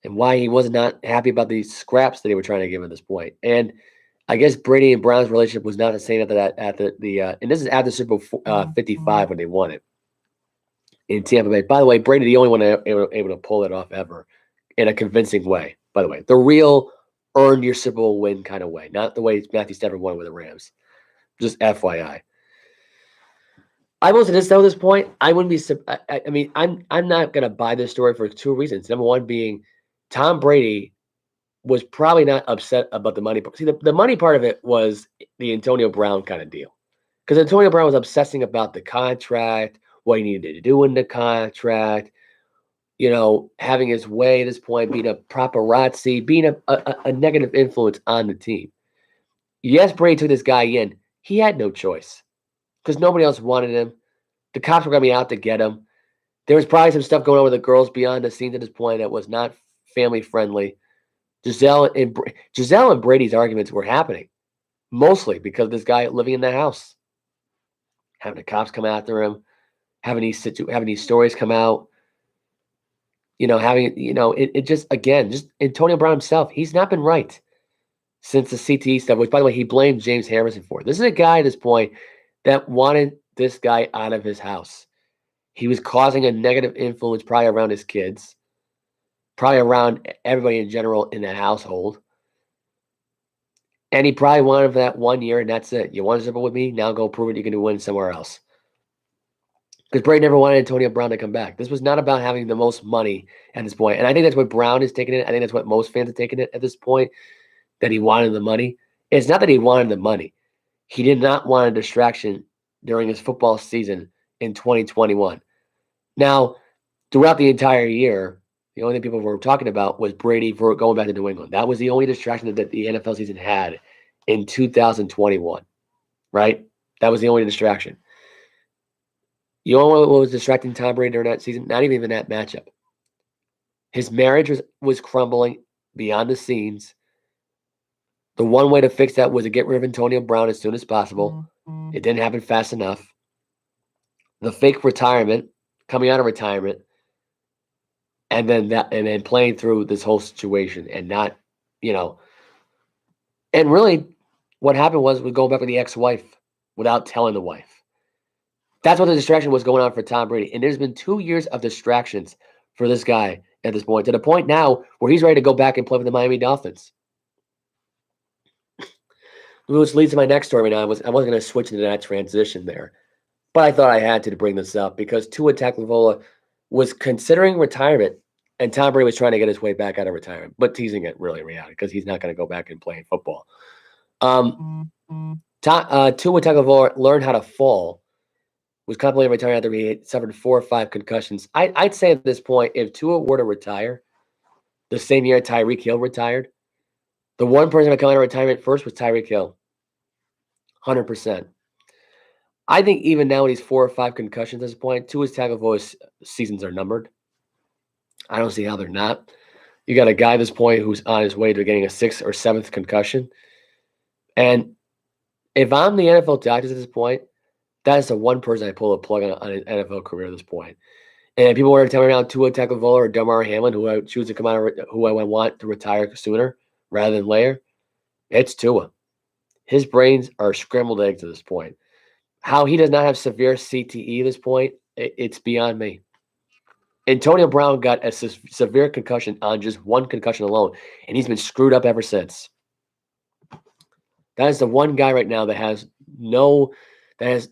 S4: and why he was not happy about the scraps that they were trying to give him at this point. And I guess Brady and Brown's relationship was not the same after that. And this is after Super Bowl 55 when they won it in Tampa Bay. By the way, Brady the only one able to pull it off ever in a convincing way. By the way, the real earn your Super Bowl win kind of way, not the way Matthew Stafford won with the Rams. Just FYI. I will say this though. At this point, I wouldn't be. I mean, I'm not gonna buy this story for two reasons. Number one being, Tom Brady was probably not upset about the money. See, the money part of it was the Antonio Brown kind of deal, because Antonio Brown was obsessing about the contract, what he needed to do in the contract, having his way at this point, being a paparazzi, being a negative influence on the team. Yes, Brady took this guy in. He had no choice because nobody else wanted him. The cops were going to be out to get him. There was probably some stuff going on with the girls beyond the scenes at this point that was not family friendly. Giselle and Brady's arguments were happening mostly because of this guy living in the house, having the cops come after him, having these stories come out. It just again, just Antonio Brown himself, he's not been right since the CTE stuff, which by the way, he blamed James Harrison for. This is a guy at this point that wanted this guy out of his house. He was causing a negative influence probably around his kids, probably around everybody in general in that household. And he probably wanted for that 1 year, and that's it. You want to zip it with me? Now go prove it you can win somewhere else. Because Brady never wanted Antonio Brown to come back. This was not about having the most money at this point. And I think that's what Brown is taking it. I think that's what most fans are taking it at this point, that he wanted the money. It's not that he wanted the money. He did not want a distraction during his football season in 2021. Now, throughout the entire year, the only thing people were talking about was Brady for going back to New England. That was the only distraction that the NFL season had in 2021, right? That was the only distraction. You know what was distracting Tom Brady during that season? Not even that matchup. His marriage was crumbling beyond the scenes. The one way to fix that was to get rid of Antonio Brown as soon as possible. It didn't happen fast enough. The fake retirement, coming out of retirement, and then playing through this whole situation and not, and really what happened was going back with the ex-wife without telling the wife. That's what the distraction was going on for Tom Brady. And there's been 2 years of distractions for this guy at this point, to the point now where he's ready to go back and play with the Miami Dolphins. Which leads to my next story right now. I wasn't going to switch into that transition there, but I thought I had to bring this up because Tua Tagovailoa was considering retirement, and Tom Brady was trying to get his way back out of retirement, but teasing it really in reality because he's not going to go back and play football. Tua Tagovailoa learned how to fall, was contemplating retiring after he suffered 4 or 5 concussions. I'd say at this point, if Tua were to retire the same year Tyreek Hill retired, the one person to come out of retirement first was Tyreek Hill. 100%. I think even now when he's 4 or 5 concussions at this point, Tua's Tagovailoa's seasons are numbered. I don't see how they're not. You got a guy at this point who's on his way to getting a 6th or 7th concussion. And if I'm the NFL doctors at this point, that is the one person I pull a plug on an NFL career at this point. And people were telling me around Tua Tagovailoa or Damar Hamlin, who I choose to come out, who I want to retire sooner rather than later, it's Tua. His brains are scrambled eggs at this point. How he does not have severe CTE at this point, it's beyond me. Antonio Brown got a severe concussion on just one concussion alone, and he's been screwed up ever since. That is the one guy right now that is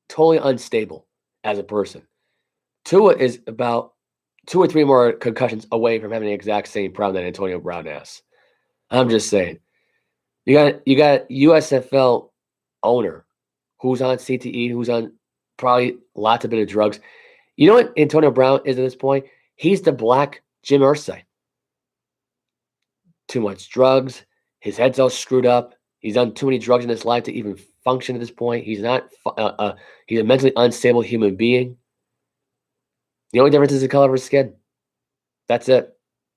S4: totally unstable as a person. Tua is about 2 or 3 more concussions away from having the exact same problem that Antonio Brown has. I'm just saying. You got USFL owner who's on CTE, who's on probably lots of bit of drugs. You know what Antonio Brown is at this point? He's the black Jim Irsay. Too much drugs. His head's all screwed up. He's done too many drugs in his life to even function at this point. He's not. He's a mentally unstable human being. The only difference is the color of his skin. That's it.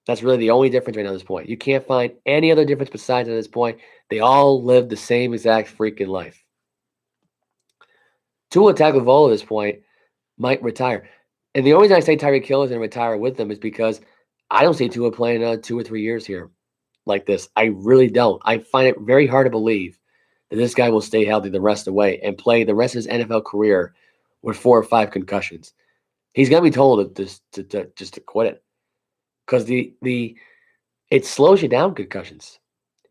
S4: That's really the only difference right now at this point. You can't find any other difference besides at this point. They all live the same exact freaking life. Tua Tagovailoa at this point might retire. And the only reason I say Tyreek Hill is going to retire with them is because I don't see Tua playing another 2 or 3 years here like this. I really don't. I find it very hard to believe that this guy will stay healthy the rest of the way and play the rest of his NFL career with 4 or 5 concussions. He's going to be told to quit it because it slows you down, concussions.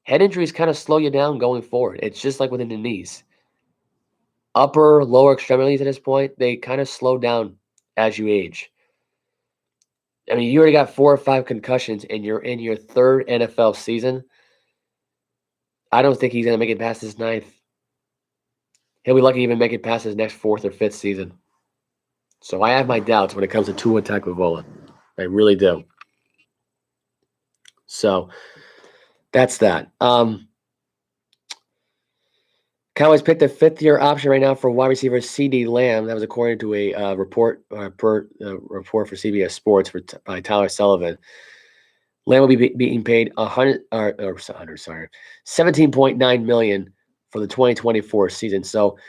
S4: Head injuries kind of slow you down going forward. It's just like within the knees. Upper, lower extremities at this point, they kind of slow down as you age. I mean, you already got 4 or 5 concussions and you're in your 3rd NFL season. I don't think he's going to make it past his 9th. He'll be lucky to even make it past his next 4th or 5th season. So I have my doubts when it comes to Tua Tagovailoa. I really do. So that's that. Cowboys picked a 5th-year option right now for wide receiver CeeDee Lamb. That was according to a report for CBS Sports by Tyler Sullivan. Lamb will be being paid 17.9 million for the 2024 season. So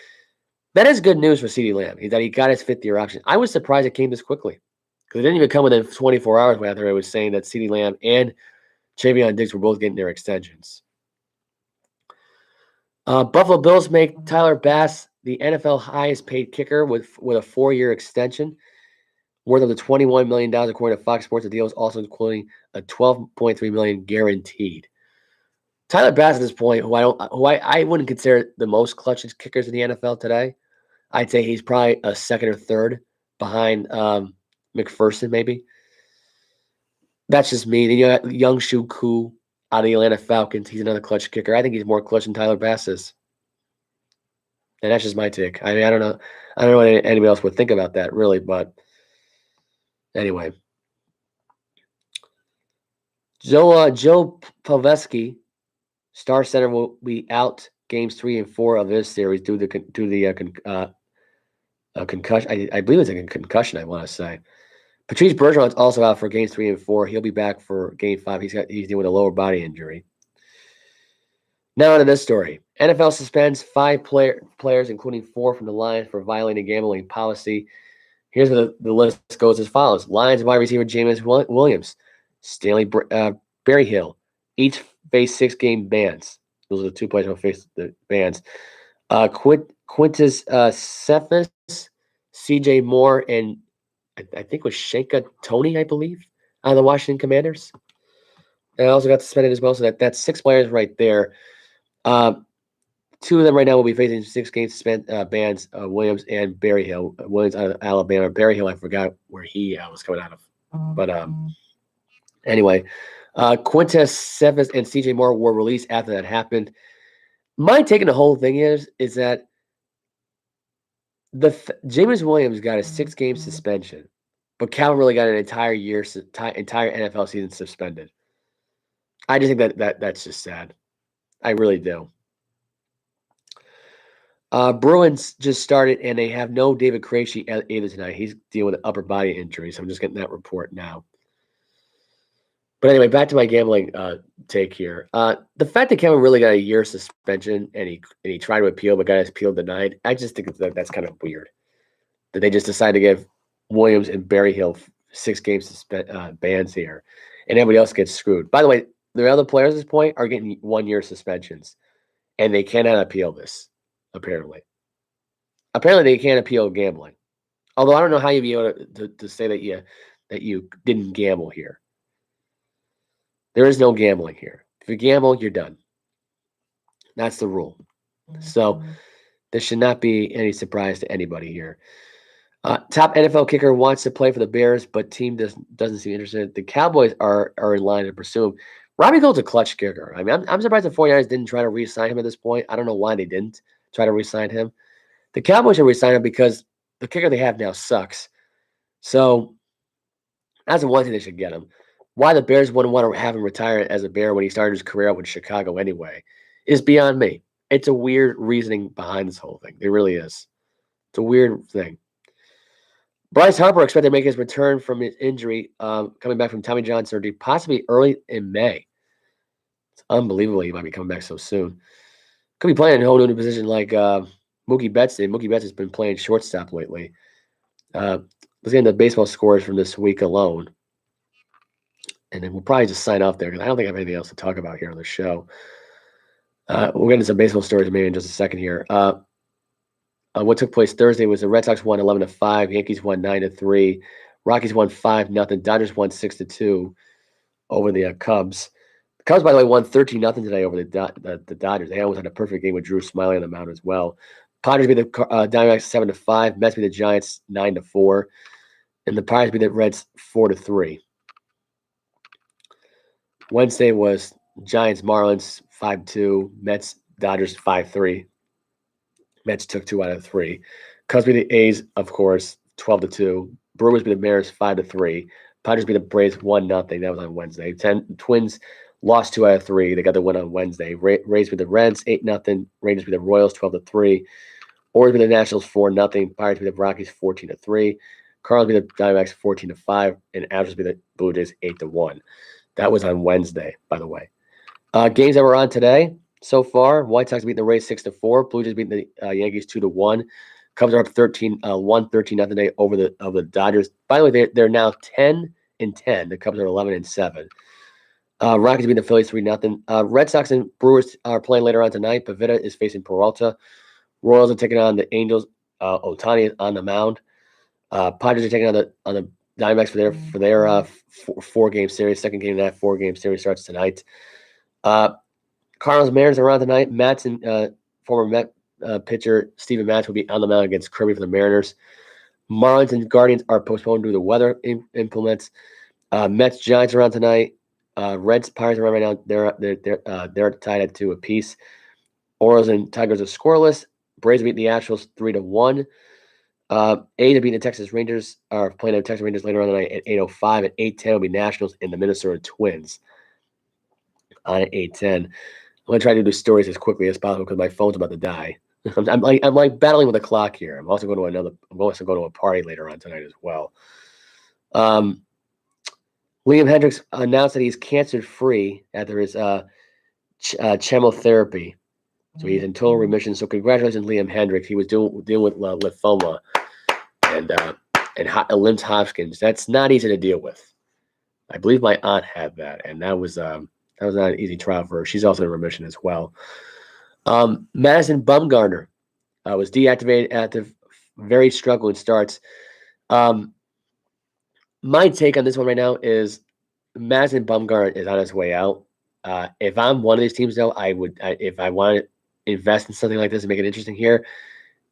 S4: that is good news for CeeDee Lamb, that he got his 5th-year option. I was surprised it came this quickly because it didn't even come within 24 hours after I was saying that CeeDee Lamb and Travion Diggs were both getting their extensions. Buffalo Bills make Tyler Bass the NFL highest paid kicker with a 4-year extension worth of the $21 million according to Fox Sports. The deal is also including a $12.3 million guaranteed. Tyler Bass at this point, who I wouldn't consider the most clutchest kickers in the NFL today. I'd say he's probably a second or third behind McPherson, maybe. That's just me. Then you got Young Shu Koo out of the Atlanta Falcons. He's another clutch kicker. I think he's more clutch than Tyler Bass is. And that's just my take. I mean, I don't know what anybody else would think about that, really. But anyway. Joe Pavelski, star center, will be out games 3 and 4 of this series due to the concussion. I believe it's a concussion, I want to say. Patrice Bergeron is also out for games 3 and 4. He'll be back for game 5. He's dealing with a lower body injury. Now on to this story. NFL suspends 5 players, including 4 from the Lions, for violating gambling policy. Here's the list goes as follows. Lions wide receiver Jameis Williams, Stanley Berryhill, each face 6-game bans. Those are the 2 players who face the bans. Quintus Cephas, CJ Moore, and I think it was Shanka Tony, I believe, out of the Washington Commanders. And I also got suspended as well. So that's 6 players right there. 2 of them right now will be facing 6-game bans, Williams and Berryhill. Williams out of Alabama. Berryhill, I forgot where he was coming out of. But anyway, Quintus Cephas and CJ Moore were released after that happened. My take on the whole thing is that Jameis Williams got a 6-game suspension, but Calvin really got an entire NFL season suspended. I just think that's just sad. I really do. Bruins just started, and they have no David Krejci either tonight. He's dealing with an upper body injury, so I'm just getting that report now. But anyway, back to my gambling take here. The fact that Kevin really got a year suspension and he tried to appeal but got his appeal denied, I just think that's kind of weird. That they just decided to give Williams and Berryhill 6-game bans here, and everybody else gets screwed. By the way, the other players at this point are getting 1-year suspensions, and they cannot appeal this, apparently. Apparently, they can't appeal gambling. Although I don't know how you'd be able to say that you didn't gamble here. There is no gambling here. If you gamble, you're done. That's the rule. So this should not be any surprise to anybody here. Top NFL kicker wants to play for the Bears, but team doesn't seem interested. The Cowboys are in line to pursue him. Robbie Gould's a clutch kicker. I mean, I'm surprised the 49ers didn't try to re-sign him at this point. I don't know why they didn't try to re-sign him. The Cowboys should re-sign him because the kicker they have now sucks. So that's the one thing they should get him. Why the Bears wouldn't want to have him retire as a Bear when he started his career out with Chicago anyway is beyond me. It's a weird reasoning behind this whole thing. It really is. It's a weird thing. Bryce Harper expected to make his return from his injury, coming back from Tommy John surgery, possibly early in May. It's unbelievable he might be coming back so soon. Could be playing in a whole new position like Mookie Betts did. Mookie Betts has been playing shortstop lately. Let's get into the baseball scores from this week alone. And then we'll probably just sign off there because I don't think I have anything else to talk about here on the show. We'll get into some baseball stories maybe in just a second here. What took place Thursday was the Red Sox won 11-5, Yankees won 9-3, Rockies won 5-0, Dodgers won 6-2 over the Cubs. The Cubs, by the way, won 13-0 today over the Dodgers. They almost had a perfect game with Drew Smyly on the mound as well. Padres beat the Diamondbacks 7-5, Mets beat the Giants 9-4, and the Pirates beat the Reds 4-3. Wednesday was Giants Marlins 5-2, Mets Dodgers 5-3. Mets took 2 out of 3. Cubs beat the A's, of course, 12-2. Brewers beat the Mariners 5-3. Padres beat the Braves 1-0. That was on Wednesday. Twins lost 2 out of 3. They got the win on Wednesday. Rays beat the Reds 8-0. Rangers beat the Royals 12-3. Orioles beat the Nationals 4-0. Pirates beat the Rockies 14-3. Cardinals beat the Diamondbacks 14-5. And Astros beat the Blue Jays 8-1. That was on Wednesday, by the way. Games that were on today so far: White Sox beating the Rays 6-4. Blue Jays beating the Yankees 2-1. Cubs are up 13-0 today over the Dodgers. By the way, they're now 10-10. The Cubs are 11-7. Rockies beating the Phillies 3-0. Red Sox and Brewers are playing later on tonight. Pavetta is facing Peralta. Royals are taking on the Angels. Ohtani is on the mound. Padres are taking on the Diamondbacks for their 4-game series. Second game of that 4-game series starts tonight. Cardinals Mariners are on tonight. Mets and former Met pitcher Steven Matz will be on the mound against Kirby for the Mariners. Marlins and Guardians are postponed due to weather implements. Mets Giants are on tonight. Reds Pirates are on right now. They're tied at 2 apiece. Orioles and Tigers are scoreless. Braves beat the Astros 3-1. A's are beating the Texas Rangers. Are playing the Texas Rangers later on tonight at 8:05. At 8:10 will be Nationals and the Minnesota Twins. On at 8:10. I'm gonna try to do stories as quickly as possible because my phone's about to die. I'm like battling with the clock here. I'm also going to a party later on tonight as well. Liam Hendricks announced that he's cancer-free after his chemotherapy. So he's in total remission. So congratulations, Liam Hendricks. He was dealing with lymphoma and Limb-Hodgkin's. That's not easy to deal with. I believe my aunt had that, and that was not an easy trial for her. She's also in remission as well. Madison Bumgarner was deactivated after very struggling starts. My take on this one right now is Madison Bumgarner is on his way out. If I'm one of these teams, though, if I want to invest in something like this and make it interesting here,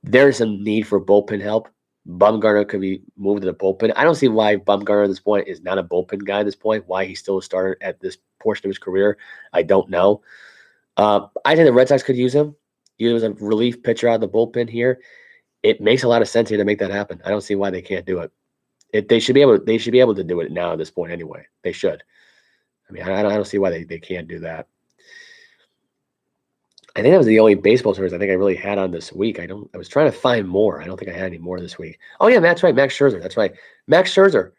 S4: there's some need for bullpen help. Bumgarner could be moved to the bullpen. I don't see why Bumgarner at this point is not a bullpen guy at this point, why he's still a starter at this portion of his career. I don't know. I think the Red Sox could use him. Use him as a relief pitcher out of the bullpen here. It makes a lot of sense here to make that happen. I don't see why they can't do it. They should be able to do it now at this point anyway. They should. I mean, I don't see why they can't do that. I think that was the only baseball stories I think I really had on this week. I was trying to find more. I don't think I had any more this week. Oh yeah, that's right. Max Scherzer. That's right. Max Scherzer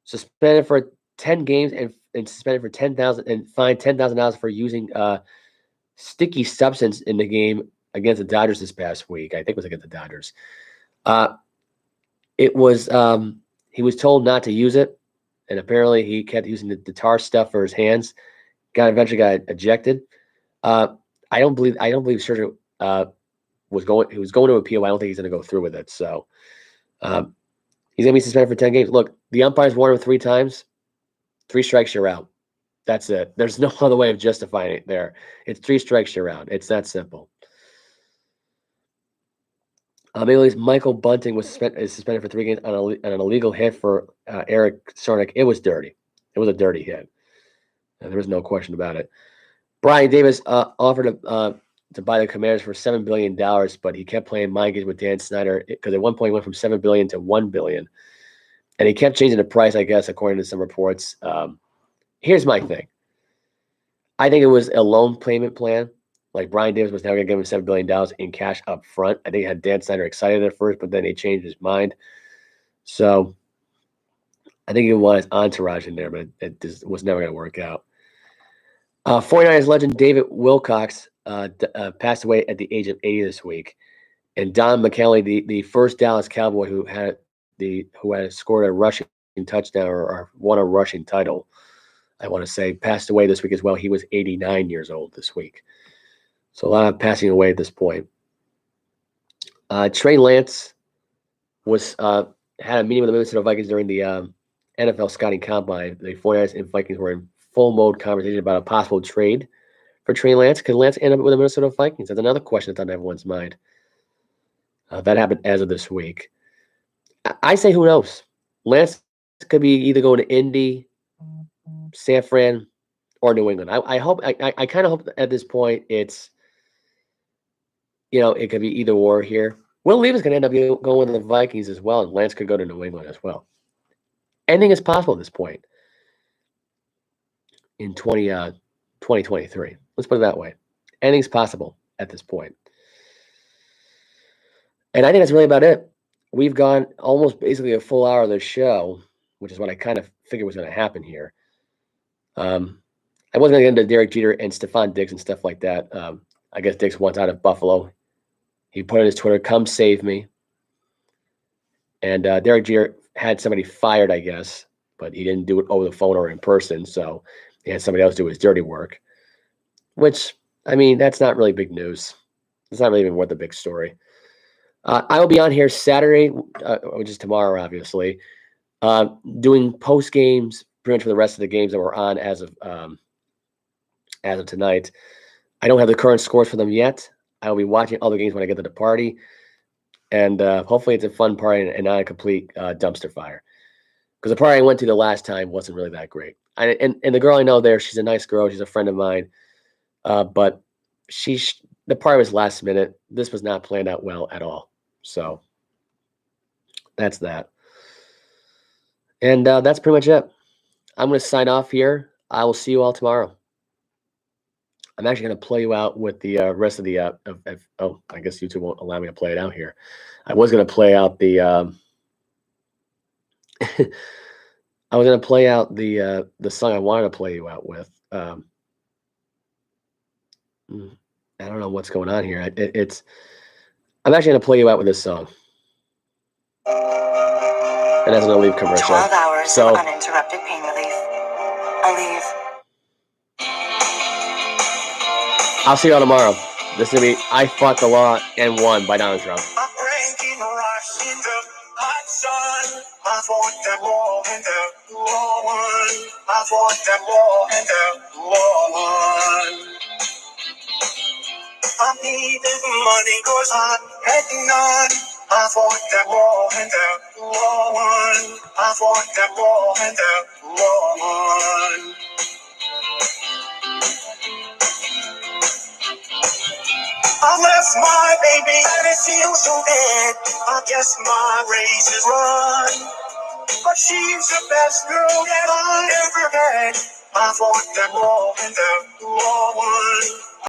S4: suspended for 10 games and suspended for $10,000 and fined $10,000 for using sticky substance in the game against the Dodgers this past week. I think it was against the Dodgers. It was he was told not to use it, and apparently he kept using the tar stuff for his hands. Eventually got ejected. I don't believe Scherzer was going to appeal. I don't think he's going to go through with it. So he's going to be suspended for 10 games. Look, the umpires warned him 3 times. 3 strikes, you're out. That's it. There's no other way of justifying it there. It's 3 strikes, you're out. It's that simple. Michael Bunting is suspended for 3 games on an illegal hit for Eric Sarnik. It was dirty. It was a dirty hit. And there was no question about it. Brian Davis offered to buy the Commanders for $7 billion, but he kept playing mind games with Dan Snyder because at one point he went from $7 billion to $1 billion. And he kept changing the price, I guess, according to some reports. Here's my thing. I think it was a loan payment plan. Like Brian Davis was now going to give him $7 billion in cash up front. I think it had Dan Snyder excited at first, but then he changed his mind. So I think he wanted his entourage in there, but it just was never going to work out. 49ers legend David Wilcox passed away at the age of 80 this week. And Don McKinley, the first Dallas Cowboy who had scored a rushing touchdown or won a rushing title, I want to say, passed away this week as well. He was 89 years old this week. So a lot of passing away at this point. Trey Lance had a meeting with the Minnesota Vikings during the NFL scouting combine. The 49ers and Vikings were in full mode conversation about a possible trade for Trey Lance. Could Lance end up with the Minnesota Vikings? That's another question that's on everyone's mind. That happened as of this week. I say, who knows? Lance could be either going to Indy, San Fran, or New England. I hope. I kind of hope at this point it's, it could be either or here. Will Levis can end up going to the Vikings as well, and Lance could go to New England as well. Anything is possible at this point in 2023. Let's put it that way. Anything's possible at this point. And I think that's really about it. We've gone almost basically a full hour of the show, which is what I kind of figured was going to happen here. I wasn't going to get into Derek Jeter and Stephon Diggs and stuff like that. I guess Diggs wants out of Buffalo. He put on his Twitter, "Come save me." And Derek Jeter had somebody fired, I guess, but he didn't do it over the phone or in person. So he had somebody else do his dirty work, which, I mean, that's not really big news. It's not really even worth a big story. I will be on here Saturday, which is tomorrow, obviously, doing post games pretty much for the rest of the games that we're on as of tonight. I don't have the current scores for them yet. I will be watching all the games when I get to the party. And hopefully it's a fun party and not a complete dumpster fire. Because the party I went to the last time wasn't really that great. And the girl I know there, she's a nice girl. She's a friend of mine. But the party was last minute. This was not planned out well at all. So that's that. And that's pretty much it. I'm going to sign off here. I will see you all tomorrow. I'm actually going to play you out with the rest of the I guess YouTube won't allow me to play it out here. I was going to play out the I was going to play out the song I wanted to play you out with. I don't know what's going on here. I'm actually going to play you out with this song. And that's going to leave commercial.
S5: 12 hours of uninterrupted pain relief. Aleve.
S4: I'll see y'all tomorrow. This is going to be I Fought the Law and Won by Donald Trump.
S5: I fought that war and the war won. I fought that war and the war won. I needed money cause I had none. I fought that war and the war won. I fought that war and the war won. I left my baby and it feels so bad. I guess my race is run. But she's the best girl that I ever had. I fought that war and the